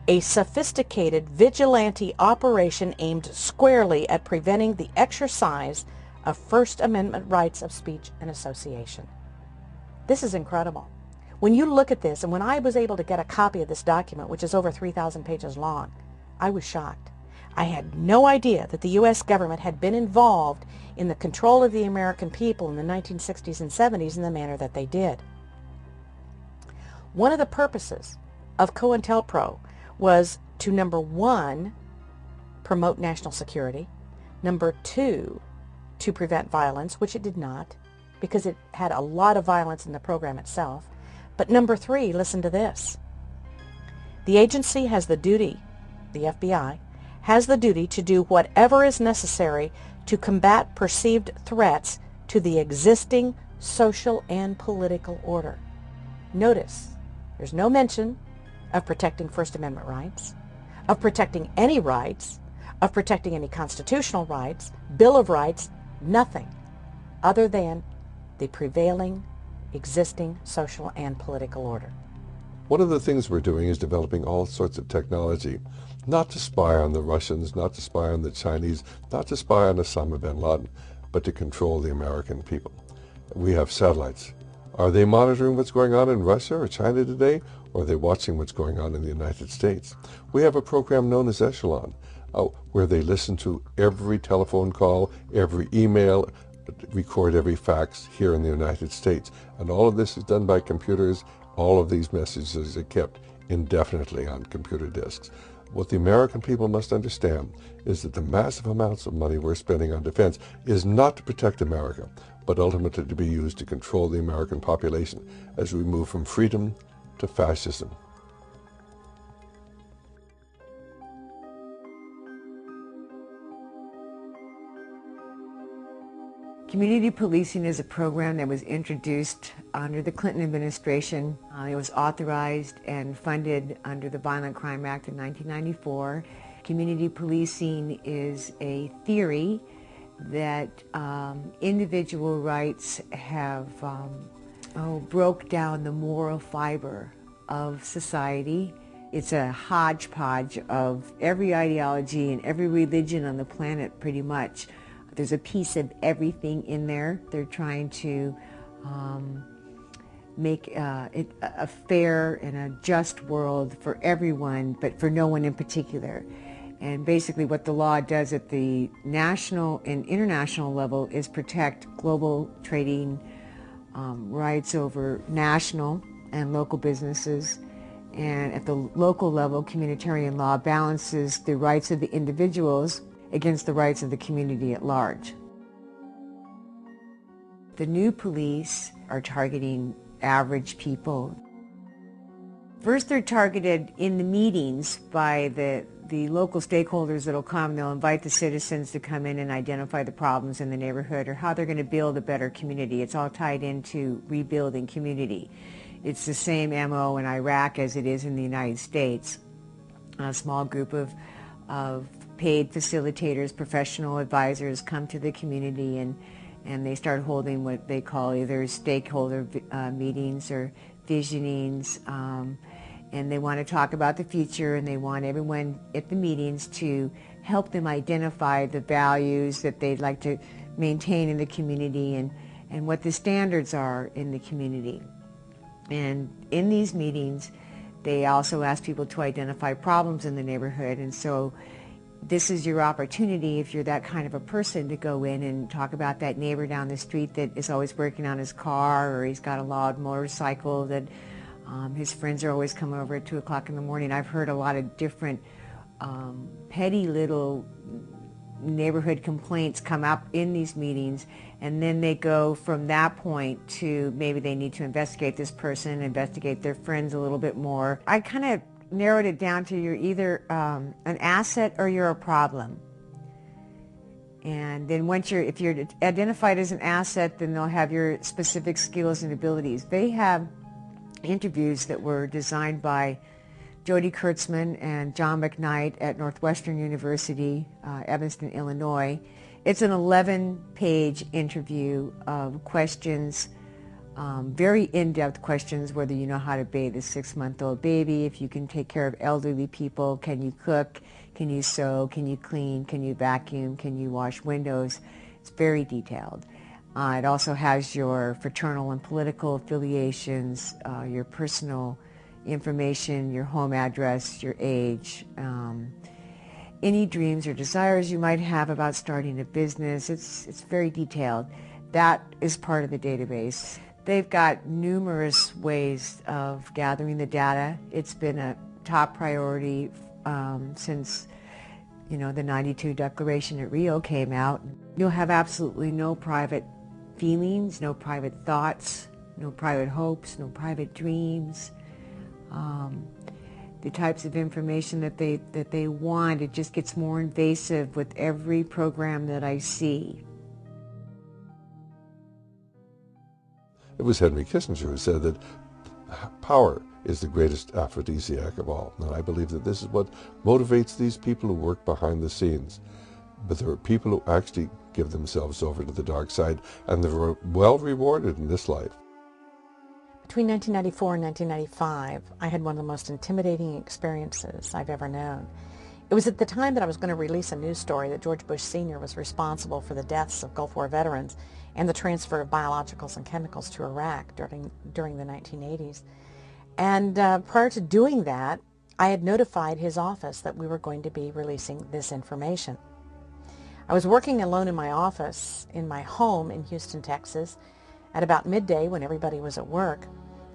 a sophisticated vigilante operation aimed squarely at preventing the exercise of First Amendment rights of speech and association. This is incredible. When you look at this, and when I was able to get a copy of this document, which is over 3,000 pages long, I was shocked. I had no idea that the U.S. government had been involved in the control of the American people in the 1960s and 70s in the manner that they did. One of the purposes of COINTELPRO was to, number one, promote national security, number two, to prevent violence, which it did not, because it had a lot of violence in the program itself, but number three, listen to this. The agency has the duty, the FBI, has the duty to do whatever is necessary to combat perceived threats to the existing social and political order. Notice, there's no mention of protecting First Amendment rights, of protecting any rights, of protecting any constitutional rights, Bill of Rights, nothing other than the prevailing, existing social and political order. One of the things we're doing is developing all sorts of technology, not to spy on the Russians, not to spy on the Chinese, not to spy on Osama bin Laden, but to control the American people. We have satellites. Are they monitoring what's going on in Russia or China today, or are they watching what's going on in the United States? We have a program known as Echelon, where they listen to every telephone call, every email, record every fax here in the United States. And all of this is done by computers. All of these messages are kept indefinitely on computer disks. What the American people must understand is that the massive amounts of money we're spending on defense is not to protect America, but ultimately to be used to control the American population as we move from freedom to fascism. Community policing is a program that was introduced under the Clinton administration. It was authorized and funded under the Violent Crime Act of 1994. Community policing is a theory that individual rights have broke down the moral fiber of society. It's a hodgepodge of every ideology and every religion on the planet, pretty much. There's a piece of everything in there. They're trying to make it a fair and a just world for everyone, but for no one in particular. And basically what the law does at the national and international level is protect global trading rights over national and local businesses. And at the local level, communitarian law balances the rights of the individuals against the rights of the community at large. The new police are targeting average people. First, they're targeted in the meetings by the local stakeholders that'll come. They'll invite the citizens to come in and identify the problems in the neighborhood or how they're going to build a better community. It's all tied into rebuilding community. It's the same MO in Iraq as it is in the United States. A small group of paid facilitators, professional advisors come to the community and they start holding what they call either stakeholder meetings or visionings, and they want to talk about the future, and they want everyone at the meetings to help them identify the values that they'd like to maintain in the community and what the standards are in the community. And in these meetings, they also ask people to identify problems in the neighborhood, and so this is your opportunity, if you're that kind of a person, to go in and talk about that neighbor down the street that is always working on his car, or he's got a loud motorcycle that His friends are always coming over at 2 o'clock in the morning. I've heard a lot of different petty little neighborhood complaints come up in these meetings, and then they go from that point to maybe they need to investigate this person, investigate their friends a little bit more. I kind of narrowed it down to you're either an asset or you're a problem. And then if you're identified as an asset, then they'll have your specific skills and abilities. They have interviews that were designed by Jody Kurtzman and John McKnight at Northwestern University, Evanston, Illinois. It's an 11-page interview of questions, very in-depth questions, whether you know how to bathe a 6-month-old baby, if you can take care of elderly people, can you cook, can you sew, can you clean, can you vacuum, can you wash windows. It's very detailed. It also has your fraternal and political affiliations, your personal information, your home address, your age, any dreams or desires you might have about starting a business. It's very detailed. That is part of the database. They've got numerous ways of gathering the data. It's been a top priority since the 92 Declaration at Rio came out. You'll have absolutely no private feelings, no private thoughts, no private hopes, no private dreams. The types of information that they want, it just gets more invasive with every program that I see. It was Henry Kissinger who said that power is the greatest aphrodisiac of all. And I believe that this is what motivates these people who work behind the scenes. But there are people who actually give themselves over to the dark side, and they're well rewarded in this life. Between 1994 and 1995, I had one of the most intimidating experiences I've ever known. It was at the time that I was going to release a news story that George Bush Sr. was responsible for the deaths of Gulf War veterans and the transfer of biologicals and chemicals to Iraq during the 1980s. And prior to doing that, I had notified his office that we were going to be releasing this information. I was working alone in my office in my home in Houston, Texas, at about midday when everybody was at work,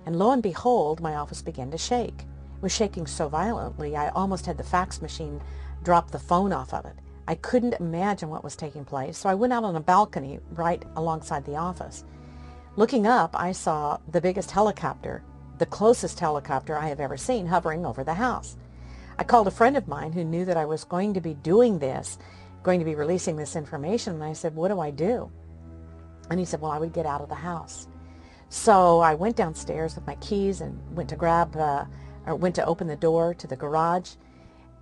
and lo and behold, my office began to shake. It was shaking so violently, I almost had the fax machine drop the phone off of it. I couldn't imagine what was taking place, so I went out on a balcony right alongside the office. Looking up, I saw the biggest helicopter, the closest helicopter I have ever seen, hovering over the house. I called a friend of mine who knew that I was going to be doing this, going to be releasing this information, and I said, what do I do? And he said, well, I would get out of the house. So I went downstairs with my keys and went to open the door to the garage.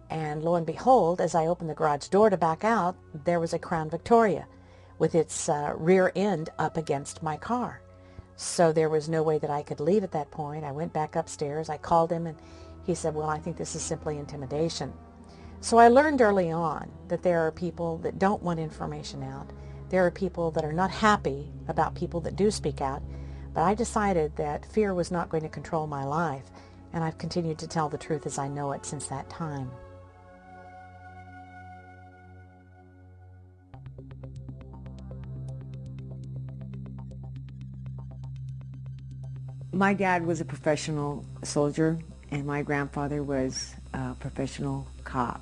And lo and behold, as I opened the garage door to back out, there was a Crown Victoria with its rear end up against my car. So there was no way that I could leave at that point. I went back upstairs. I called him, and he said, well, I think this is simply intimidation. So I learned early on that there are people that don't want information out. There are people that are not happy about people that do speak out, but I decided that fear was not going to control my life, and I've continued to tell the truth as I know it since that time. My dad was a professional soldier, and my grandfather was a professional cop.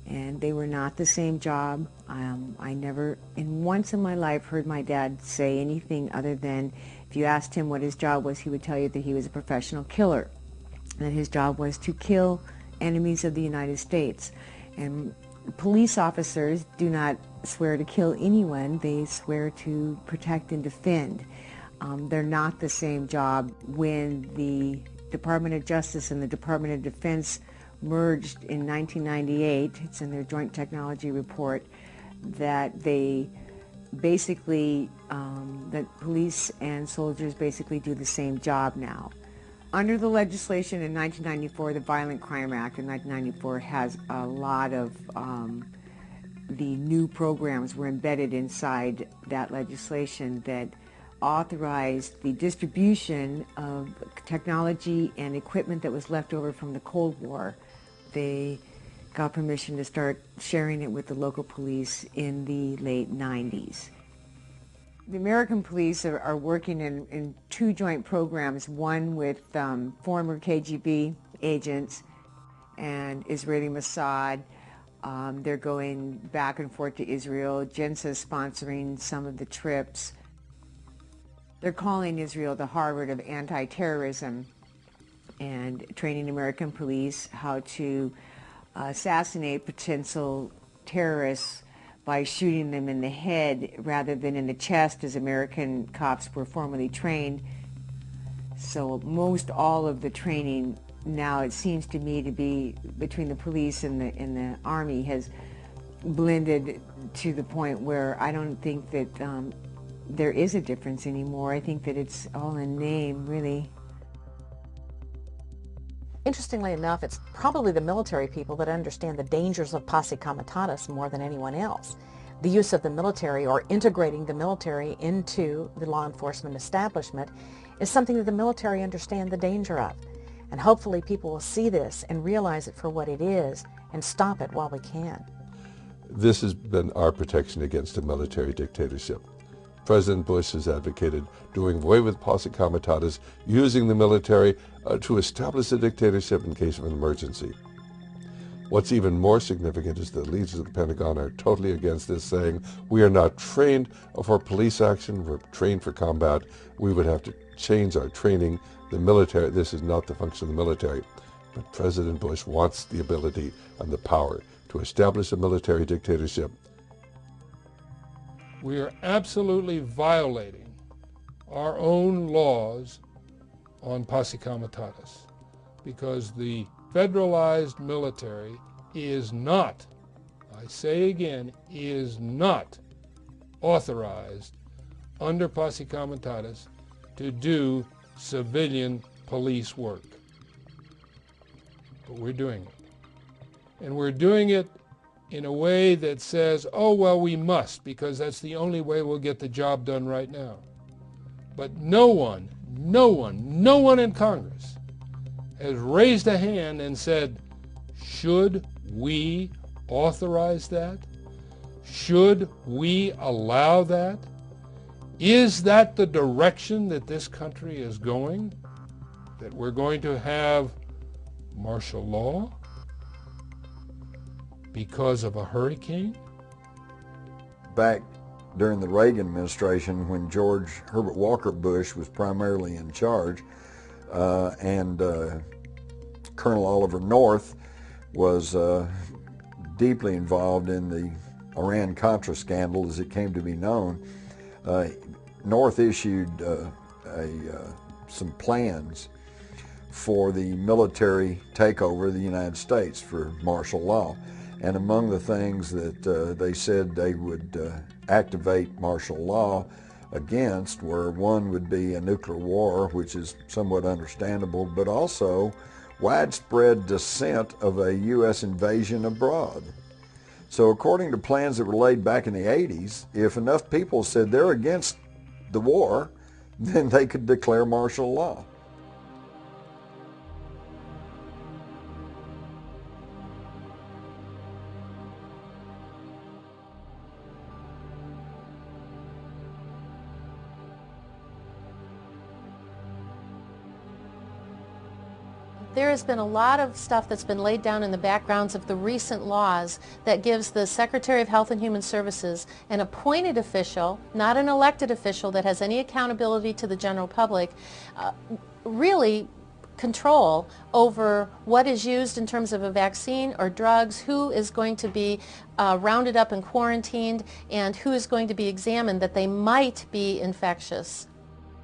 And they were not the same job. I never, once in my life, heard my dad say anything other than, if you asked him what his job was, he would tell you that he was a professional killer, and that his job was to kill enemies of the United States. And police officers do not swear to kill anyone. They swear to protect and defend. They're not the same job. When the Department of Justice and the Department of Defense merged in 1998, it's in their joint technology report, that they basically, that police and soldiers basically do the same job now. Under the legislation in 1994, the Violent Crime Act in 1994 has a lot of the new programs were embedded inside that legislation that authorized the distribution of technology and equipment that was left over from the Cold War. They got permission to start sharing it with the local police in the late 90s. The American police are working in two joint programs, one with former KGB agents and Israeli Mossad. They're going back and forth to Israel. JINSA is sponsoring some of the trips. They're calling Israel the Harvard of anti-terrorism and training American police how to assassinate potential terrorists by shooting them in the head rather than in the chest as American cops were formerly trained. So most all of the training now, it seems to me, to be between the police and the Army has blended to the point where I don't think that there is a difference anymore. I think that it's all in name, really. Interestingly enough, it's probably the military people that understand the dangers of posse comitatus more than anyone else. The use of the military, or integrating the military into the law enforcement establishment, is something that the military understand the danger of. And hopefully people will see this and realize it for what it is and stop it while we can. This has been our protection against a military dictatorship. President Bush has advocated doing away with posse comitatus, using the military to establish a dictatorship in case of an emergency. What's even more significant is the leaders of the Pentagon are totally against this, saying, we are not trained for police action, we're trained for combat. We would have to change our training. The military, this is not the function of the military. But President Bush wants the ability and the power to establish a military dictatorship. We are absolutely violating our own laws on posse comitatus because the federalized military is not, I say again, is not authorized under posse comitatus to do civilian police work. But we're doing it. And we're doing it in a way that says, oh, well, we must, because that's the only way we'll get the job done right now. But no one in Congress has raised a hand and said, should we authorize that? Should we allow that? Is that the direction that this country is going? That we're going to have martial law because of a hurricane? Back during the Reagan administration, when George Herbert Walker Bush was primarily in charge, and Colonel Oliver North was deeply involved in the Iran-Contra scandal, as it came to be known, North issued some plans for the military takeover of the United States for martial law. And among the things that they said they would activate martial law against were, one would be a nuclear war, which is somewhat understandable, but also widespread dissent of a U.S. invasion abroad. So according to plans that were laid back in the 80s, if enough people said they're against the war, then they could declare martial law. There has been a lot of stuff that's been laid down in the backgrounds of the recent laws that gives the Secretary of Health and Human Services an appointed official, not an elected official that has any accountability to the general public, really control over what is used in terms of a vaccine or drugs, who is going to be rounded up and quarantined, and who is going to be examined that they might be infectious.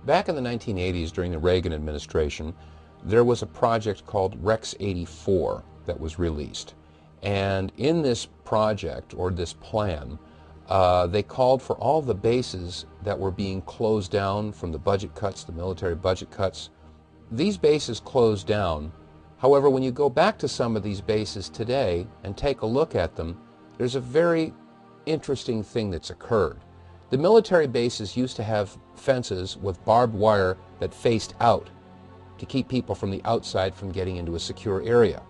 Back in the 1980s, during the Reagan administration, there was a project called Rex 84 that was released. And in this project, or this plan, they called for all the bases that were being closed down from the budget cuts, the military budget cuts. These bases closed down. However, when you go back to some of these bases today and take a look at them, there's a very interesting thing that's occurred. The military bases used to have fences with barbed wire that faced out to keep people from the outside from getting into a secure area.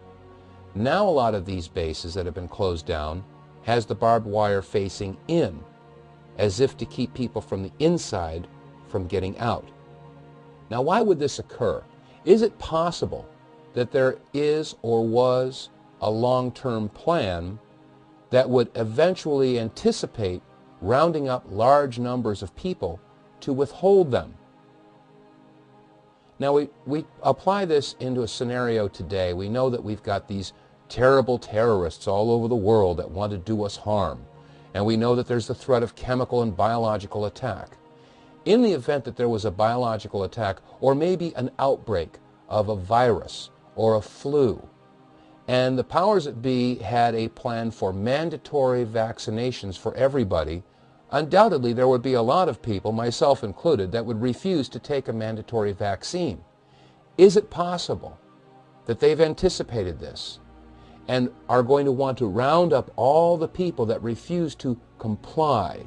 Now a lot of these bases that have been closed down has the barbed wire facing in, as if to keep people from the inside from getting out. Now, why would this occur? Is it possible that there is or was a long-term plan that would eventually anticipate rounding up large numbers of people to withhold them? Now, we apply this into a scenario today. We know that we've got these terrible terrorists all over the world that want to do us harm. And we know that there's the threat of chemical and biological attack. In the event that there was a biological attack, or maybe an outbreak of a virus or a flu, and the powers that be had a plan for mandatory vaccinations for everybody, undoubtedly there would be a lot of people, myself included, that would refuse to take a mandatory vaccine. Is it possible that they've anticipated this and are going to want to round up all the people that refuse to comply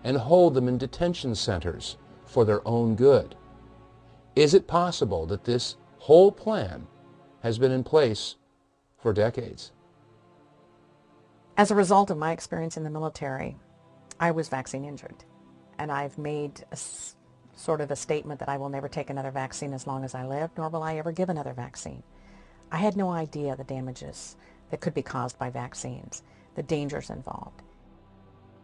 and hold them in detention centers for their own good? Is it possible that this whole plan has been in place for decades? As a result of my experience in the military, I was vaccine injured, and I've made sort of a statement that I will never take another vaccine as long as I live, nor will I ever give another vaccine. I had no idea the damages that could be caused by vaccines, the dangers involved.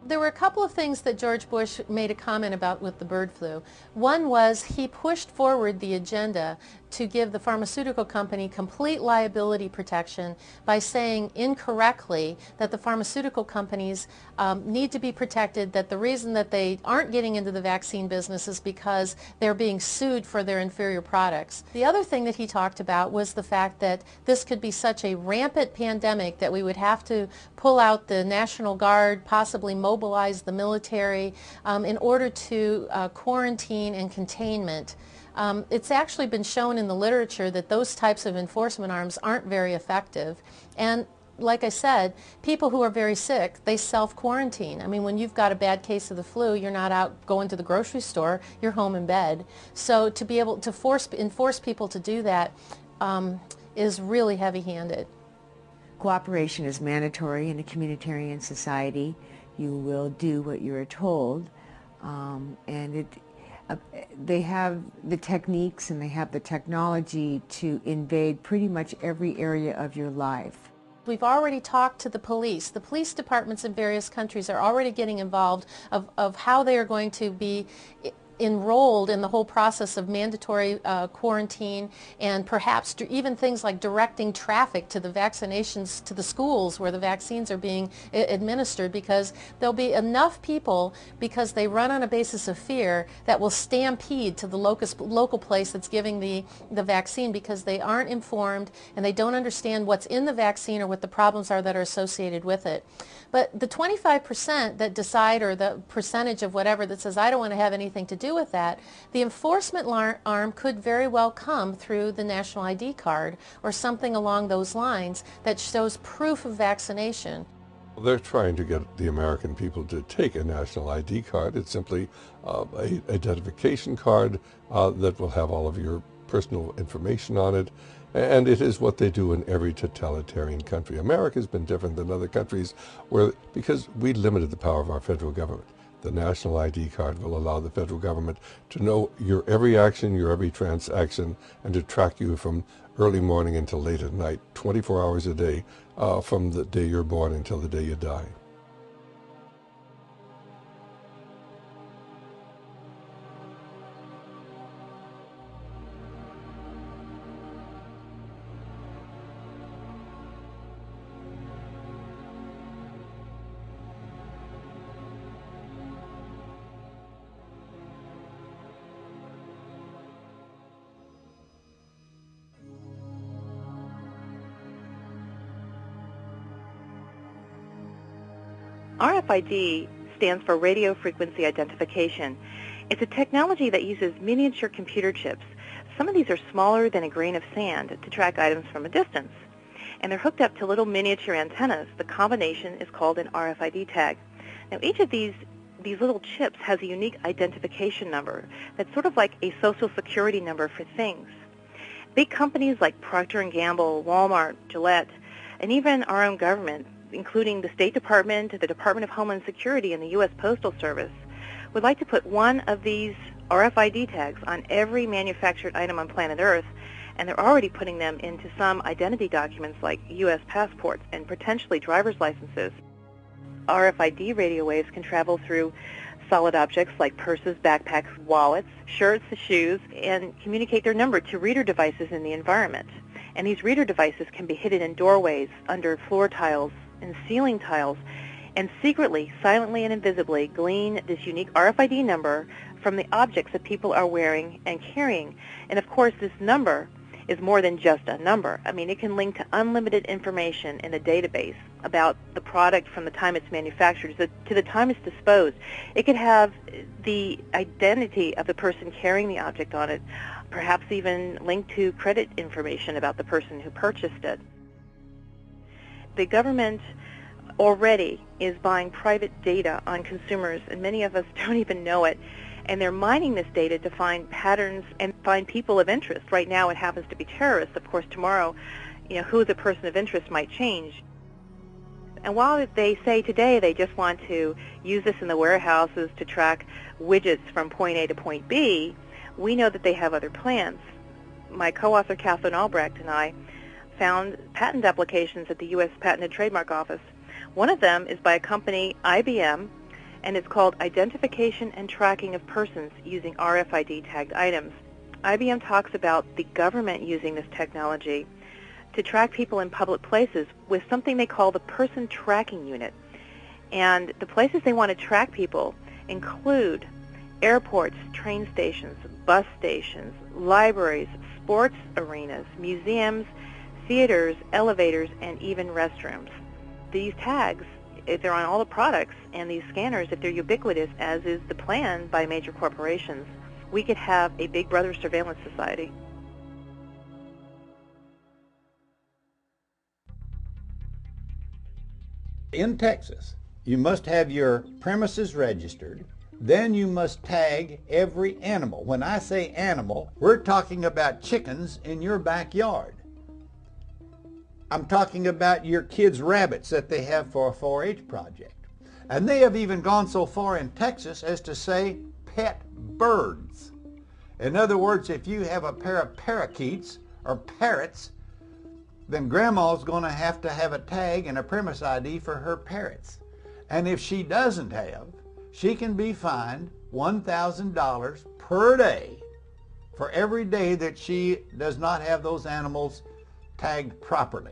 There were a couple of things that George Bush made a comment about with the bird flu. One was he pushed forward the agenda to give the pharmaceutical company complete liability protection by saying incorrectly that the pharmaceutical companies need to be protected, that the reason that they aren't getting into the vaccine business is because they're being sued for their inferior products. The other thing that he talked about was the fact that this could be such a rampant pandemic that we would have to pull out the National Guard, possibly mobilize the military in order to quarantine and containment. It's actually been shown in the literature that those types of enforcement arms aren't very effective. And like I said, people who are very sick, they self-quarantine. I mean, when you've got a bad case of the flu, you're not out going to the grocery store, you're home in bed. So to be able to enforce people to do that is really heavy-handed. Cooperation is mandatory in a communitarian society. You will do what you are told, and they have the techniques and they have the technology to invade pretty much every area of your life. We've already talked to the police. The police departments in various countries are already getting involved of how they are going to be enrolled in the whole process of mandatory quarantine, and perhaps even things like directing traffic to the vaccinations, to the schools where the vaccines are being administered, because there'll be enough people, because they run on a basis of fear, that will stampede to the local place that's giving the vaccine, because they aren't informed and they don't understand what's in the vaccine or what the problems are that are associated with it. But the 25% that decide, or the percentage of whatever that says, I don't want to have anything to do with that, the enforcement arm could very well come through the national ID card or something along those lines that shows proof of vaccination. They're trying to get the American people to take a national ID card. It's simply an identification card that will have all of your personal information on it. And it is what they do in every totalitarian country. America has been different than other countries because we limited the power of our federal government. The national ID card will allow the federal government to know your every action, your every transaction, and to track you from early morning until late at night, 24 hours a day, from the day you're born until the day you die. RFID stands for radio frequency identification. It's a technology that uses miniature computer chips. Some of these are smaller than a grain of sand to track items from a distance. And they're hooked up to little miniature antennas. The combination is called an RFID tag. Now each of these little chips has a unique identification number that's sort of like a social security number for things. Big companies like Procter & Gamble, Walmart, Gillette, and even our own government, including the State Department, the Department of Homeland Security, and the U.S. Postal Service, would like to put one of these RFID tags on every manufactured item on planet Earth, and they're already putting them into some identity documents like U.S. passports and potentially driver's licenses. RFID radio waves can travel through solid objects like purses, backpacks, wallets, shirts, shoes, and communicate their number to reader devices in the environment. And these reader devices can be hidden in doorways, under floor tiles, and ceiling tiles, and secretly, silently, and invisibly glean this unique RFID number from the objects that people are wearing and carrying. And of course, this number is more than just a number. I mean, it can link to unlimited information in a database about the product from the time it's manufactured to the time it's disposed. It could have the identity of the person carrying the object on it, perhaps even linked to credit information about the person who purchased it. The government already is buying private data on consumers, and many of us don't even know it. And they're mining this data to find patterns and find people of interest. Right now it happens to be terrorists. Of course, tomorrow, who the person of interest might change. And while they say today they just want to use this in the warehouses to track widgets from point A to point B, we know that they have other plans. My co-author Kathleen Albrecht and I found patent applications at the U.S. Patent and Trademark Office. One of them is by a company, IBM, and it's called Identification and Tracking of Persons Using RFID Tagged Items. IBM talks about the government using this technology to track people in public places with something they call the Person Tracking Unit. And the places they want to track people include airports, train stations, bus stations, libraries, sports arenas, museums, theaters, elevators, and even restrooms. These tags, if they're on all the products, and these scanners, if they're ubiquitous, as is the plan by major corporations, we could have a Big Brother surveillance society. In Texas, you must have your premises registered. Then you must tag every animal. When I say animal, we're talking about chickens in your backyard. I'm talking about your kids' rabbits that they have for a 4-H project. And they have even gone so far in Texas as to say pet birds. In other words, if you have a pair of parakeets or parrots, then Grandma's going to have a tag and a premise ID for her parrots. And if she doesn't have, she can be fined $1,000 per day for every day that she does not have those animals tagged properly.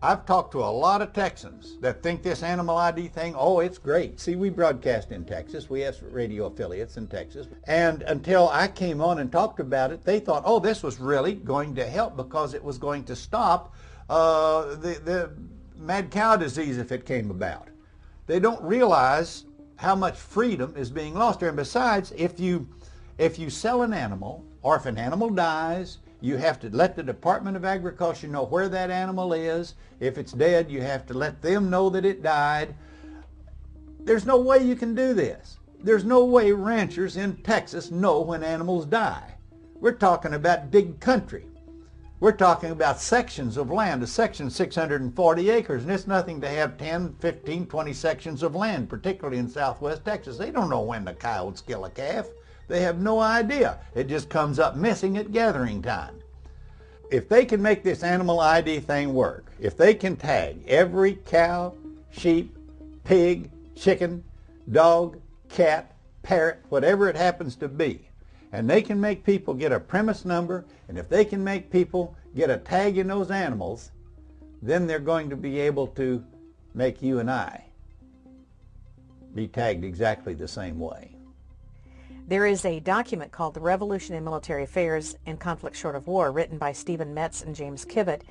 I've talked to a lot of Texans that think this animal ID thing, oh, it's great. See, we broadcast in Texas. We have radio affiliates in Texas. And until I came on and talked about it, they thought, oh, this was really going to help because it was going to stop the mad cow disease if it came about. They don't realize how much freedom is being lost there. And besides, if you sell an animal, or if an animal dies, you have to let the Department of Agriculture know where that animal is. If it's dead, you have to let them know that it died. There's no way you can do this. There's no way ranchers in Texas know when animals die. We're talking about big country. We're talking about sections of land. A section 640 acres, and it's nothing to have 10, 15, 20 sections of land, particularly in southwest Texas. They don't know when the coyotes kill a calf. They have no idea. It just comes up missing at gathering time. If they can make this animal ID thing work, if they can tag every cow, sheep, pig, chicken, dog, cat, parrot, whatever it happens to be, and they can make people get a premise number, and if they can make people get a tag in those animals, then they're going to be able to make you and I be tagged exactly the same way. There is a document called The Revolution in Military Affairs and Conflict Short of War, written by Stephen Metz and James Kivett,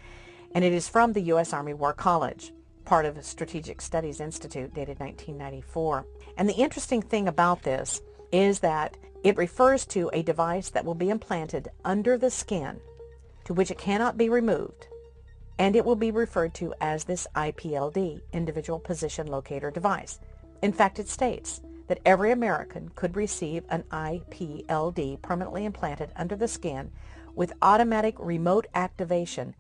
and it is from the U.S. Army War College, part of the Strategic Studies Institute, dated 1994. And the interesting thing about this is that it refers to a device that will be implanted under the skin, to which it cannot be removed, and it will be referred to as this IPLD, Individual Position Locator Device. In fact, it states that every American could receive an IPLD permanently implanted under the skin with automatic remote activation.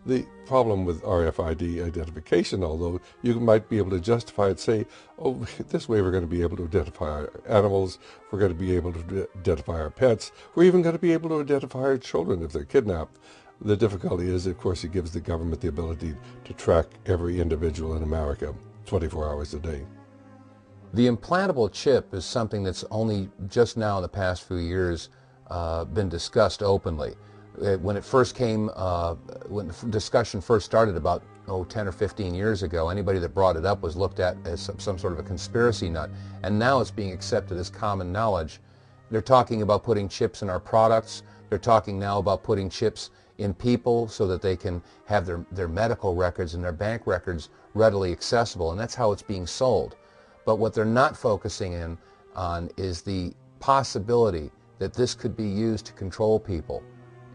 The problem with RFID identification, although you might be able to justify it, say, oh, this way we're going to be able to identify our animals, we're going to be able to identify our pets, we're even going to be able to identify our children if they're kidnapped. The difficulty is, of course, it gives the government the ability to track every individual in America 24 hours a day. The implantable chip is something that's only just now in the past few years been discussed openly. When it first came, when the discussion first started about 10 or 15 years ago, anybody that brought it up was looked at as some sort of a conspiracy nut, and now it's being accepted as common knowledge. They're talking about putting chips in our products. They're talking now about putting chips in people so that they can have their medical records and their bank records readily accessible, and that's how it's being sold. But what they're not focusing in on is the possibility that this could be used to control people.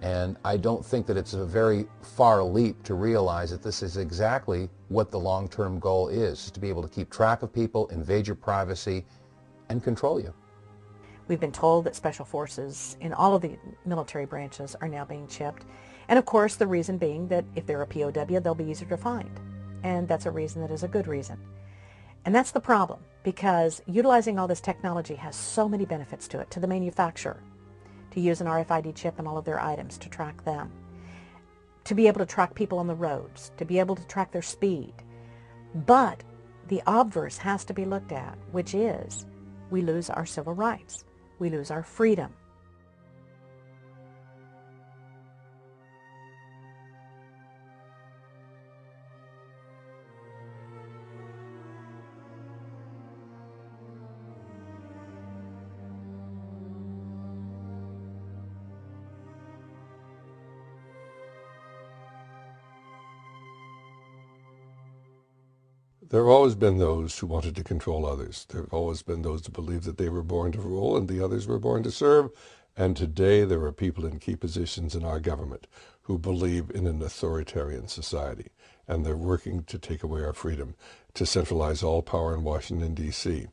And I don't think that it's a very far leap to realize that this is exactly what the long-term goal is to be able to keep track of people, invade your privacy, and control you. We've been told that special forces in all of the military branches are now being chipped. And of course, the reason being that if they're a POW, they'll be easier to find. And that's a reason that is a good reason. And that's the problem, because utilizing all this technology has so many benefits to it, to the manufacturer, to use an RFID chip in all of their items, to track them, to be able to track people on the roads, to be able to track their speed. But the obverse has to be looked at, which is we lose our civil rights. We lose our freedom. There have always been those who wanted to control others. There have always been those who believed that they were born to rule and the others were born to serve. And today there are people in key positions in our government who believe in an authoritarian society. And they're working to take away our freedom, to centralize all power in Washington, D.C.,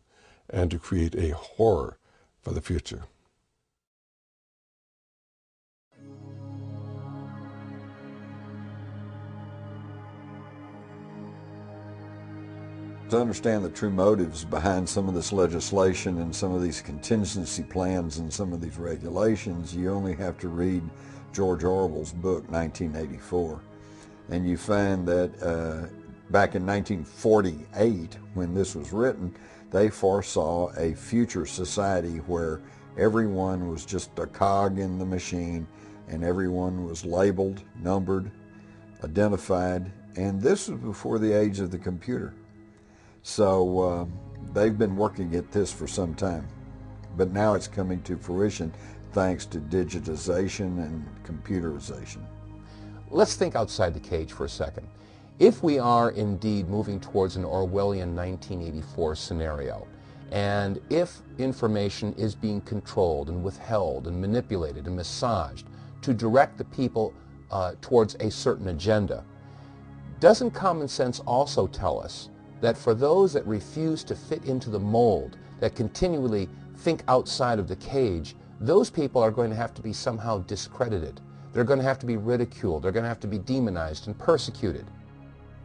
and to create a horror for the future. To understand the true motives behind some of this legislation and some of these contingency plans and some of these regulations, you only have to read George Orwell's book, 1984. And you find that back in 1948, when this was written, they foresaw a future society where everyone was just a cog in the machine and everyone was labeled, numbered, identified, and this was before the age of the computer. So they've been working at this for some time, but now it's coming to fruition thanks to digitization and computerization. Let's think outside the cage for a second. If we are indeed moving towards an Orwellian 1984 scenario, and if information is being controlled and withheld and manipulated and massaged to direct the people towards a certain agenda, doesn't common sense also tell us that for those that refuse to fit into the mold, that continually think outside of the cage, those people are going to have to be somehow discredited. They're going to have to be ridiculed. They're going to have to be demonized and persecuted.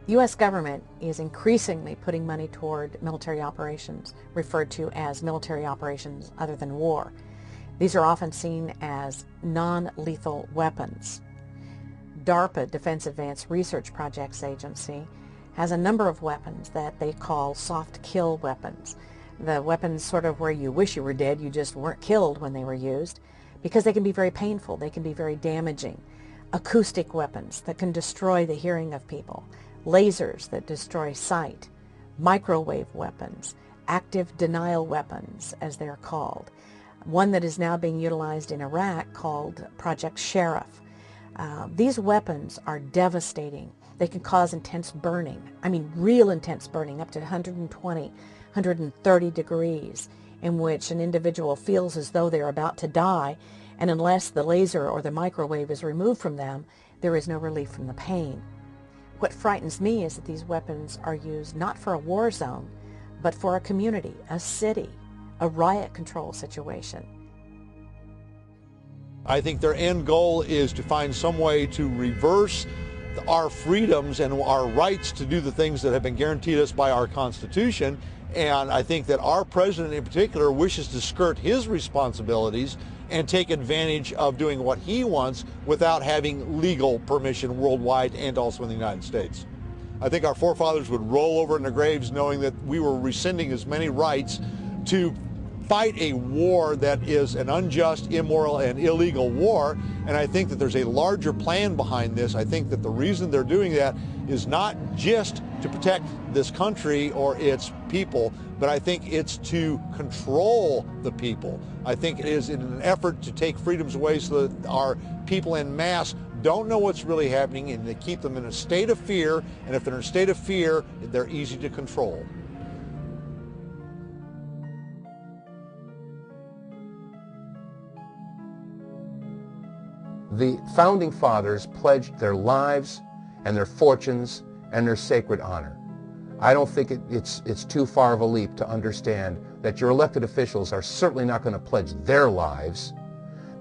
The U.S. government is increasingly putting money toward military operations, referred to as military operations other than war. These are often seen as non-lethal weapons. DARPA, Defense Advanced Research Projects Agency, has a number of weapons that they call soft kill weapons. The weapons sort of where you wish you were dead, you just weren't killed when they were used, because they can be very painful, they can be very damaging. Acoustic weapons that can destroy the hearing of people, lasers that destroy sight, microwave weapons, active denial weapons as they're called. One that is now being utilized in Iraq called Project Sheriff. These weapons are devastating. They can cause intense burning. I mean, real intense burning, up to 120, 130 degrees, in which an individual feels as though they're about to die, and unless the laser or the microwave is removed from them, there is no relief from the pain. What frightens me is that these weapons are used not for a war zone, but for a community, a city, a riot control situation. I think their end goal is to find some way to reverse our freedoms and our rights to do the things that have been guaranteed us by our Constitution. And I think that our president in particular wishes to skirt his responsibilities and take advantage of doing what he wants without having legal permission worldwide and also in the United States. I think our forefathers would roll over in their graves knowing that we were rescinding as many rights to fight a war that is an unjust, immoral, and illegal war. And I think that there's a larger plan behind this. I think that the reason they're doing that is not just to protect this country or its people, but I think it's to control the people. I think it is in an effort to take freedoms away so that our people en masse don't know what's really happening, and they keep them in a state of fear. And if they're in a state of fear, they're easy to control. The Founding Fathers pledged their lives and their fortunes and their sacred honor. I don't think it's too far of a leap to understand that your elected officials are certainly not going to pledge their lives.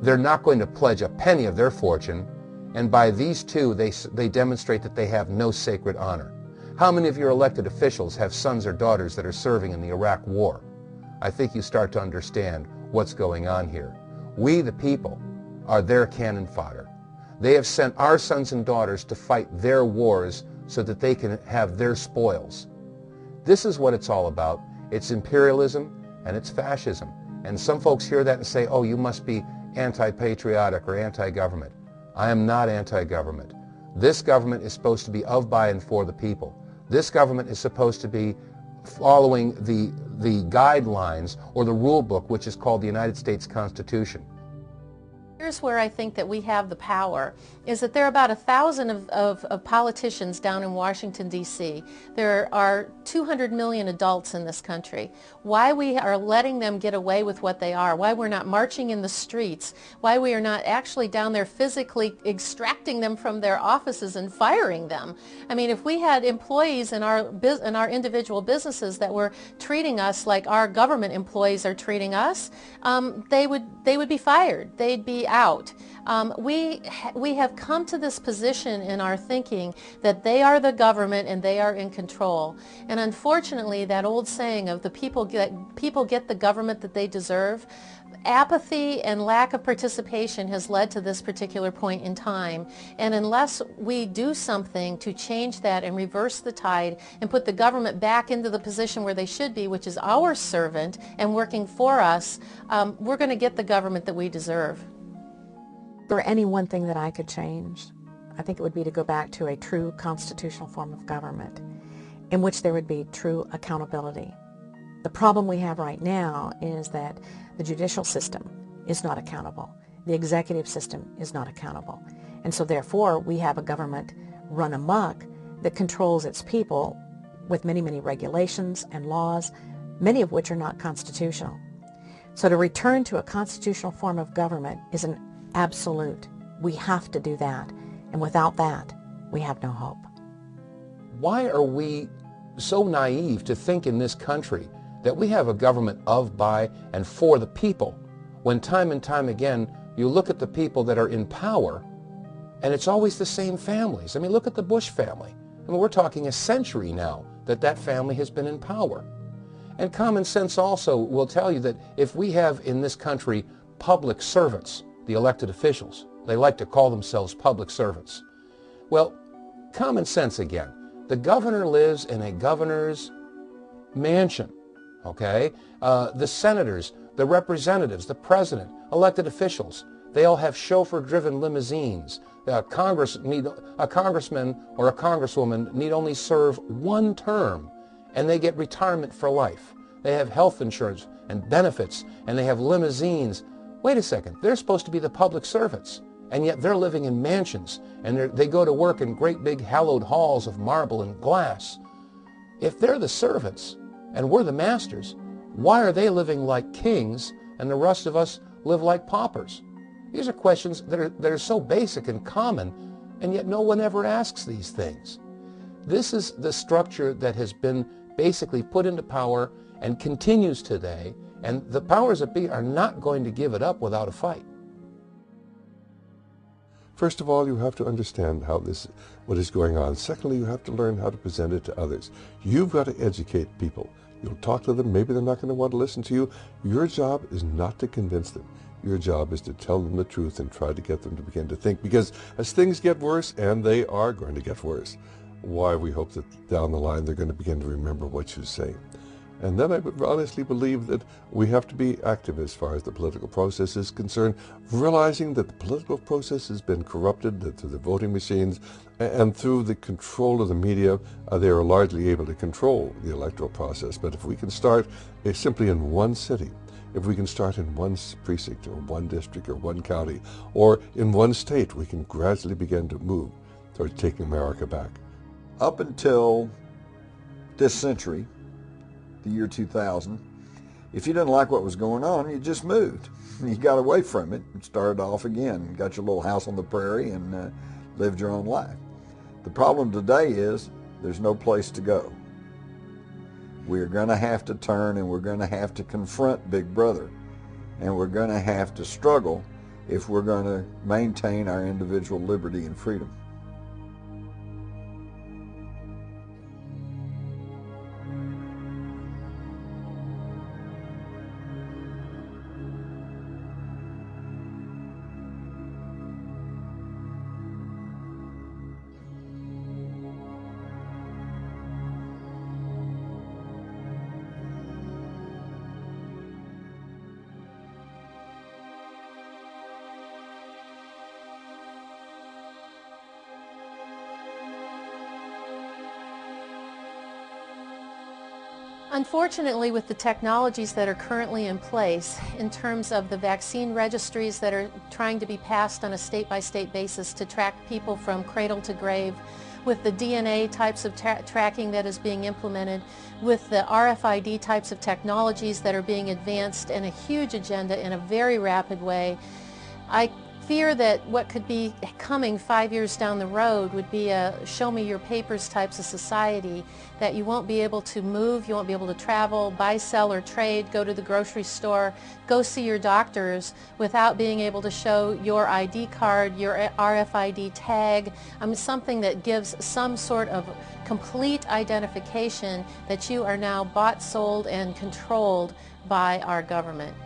They're not going to pledge a penny of their fortune. And by these two, they demonstrate that they have no sacred honor. How many of your elected officials have sons or daughters that are serving in the Iraq War? I think you start to understand what's going on here. We, the people, are their cannon fodder. They have sent our sons and daughters to fight their wars so that they can have their spoils. This is what it's all about. It's imperialism and it's fascism. And some folks hear that and say, oh, you must be anti-patriotic or anti-government. I am not anti-government. This government is supposed to be of, by, and for the people. This government is supposed to be following the guidelines or the rule book, which is called the United States Constitution. Here's where I think that we have the power, is that there are about 1,000 of politicians down in Washington, D.C. There are 200 million adults in this country. Why we are letting them get away with what they are, why we're not marching in the streets, why we are not actually down there physically extracting them from their offices and firing them. I mean, if we had employees in our individual businesses that were treating us like our government employees are treating us, they would be fired. They'd be out. We have come to this position in our thinking that they are the government and they are in control. And unfortunately, that old saying of the people get the government that they deserve, apathy and lack of participation has led to this particular point in time. And unless we do something to change that and reverse the tide and put the government back into the position where they should be, which is our servant and working for us, we're going to get the government that we deserve. If there were any one thing that I could change, I think it would be to go back to a true constitutional form of government in which there would be true accountability. The problem we have right now is that the judicial system is not accountable. The executive system is not accountable. And so therefore we have a government run amok that controls its people with many, many regulations and laws, many of which are not constitutional. So to return to a constitutional form of government is an absolute. We have to do that. And without that, we have no hope. Why are we so naive to think in this country that we have a government of, by, and for the people, when time and time again you look at the people that are in power and it's always the same families? I mean, look at the Bush family. I mean, we're talking a century now that family has been in power. And common sense also will tell you that if we have in this country public servants, the elected officials, they like to call themselves public servants. Well, common sense again. The governor lives in a governor's mansion, okay? The senators, the representatives, the president, elected officials, they all have chauffeur-driven limousines. A congressman or a congresswoman need only serve one term, and they get retirement for life. They have health insurance and benefits, and they have limousines. Wait a second, they're supposed to be the public servants, and yet they're living in mansions, and they go to work in great big hallowed halls of marble and glass. If they're the servants, and we're the masters, why are they living like kings, and the rest of us live like paupers? These are questions that are so basic and common, and yet no one ever asks these things. This is the structure that has been basically put into power and continues today, and the powers that be are not going to give it up without a fight. First of all, you have to understand what is going on. Secondly, you have to learn how to present it to others. You've got to educate people. You'll talk to them. Maybe they're not going to want to listen to you. Your job is not to convince them. Your job is to tell them the truth and try to get them to begin to think. Because as things get worse, and they are going to get worse, why we hope that down the line they're going to begin to remember what you say. And then I would honestly believe that we have to be active as far as the political process is concerned, realizing that the political process has been corrupted, that through the voting machines and through the control of the media, they are largely able to control the electoral process. But if we can start simply in one city, if we can start in one precinct or one district or one county or in one state, we can gradually begin to move towards taking America back. Up until this century, the year 2000, if you didn't like what was going on, you just moved. You got away from it and started off again. Got your little house on the prairie and lived your own life. The problem today is there's no place to go. We're going to have to turn and we're going to have to confront Big Brother. And we're going to have to struggle if we're going to maintain our individual liberty and freedom. Unfortunately, with the technologies that are currently in place, in terms of the vaccine registries that are trying to be passed on a state-by-state basis to track people from cradle to grave, with the DNA types of tracking that is being implemented, with the RFID types of technologies that are being advanced in a huge agenda in a very rapid way, I fear that what could be coming 5 years down the road would be a show me your papers types of society, that you won't be able to move, you won't be able to travel, buy, sell, or trade, go to the grocery store, go see your doctors without being able to show your ID card, your RFID tag, something that gives some sort of complete identification that you are now bought, sold, and controlled by our government.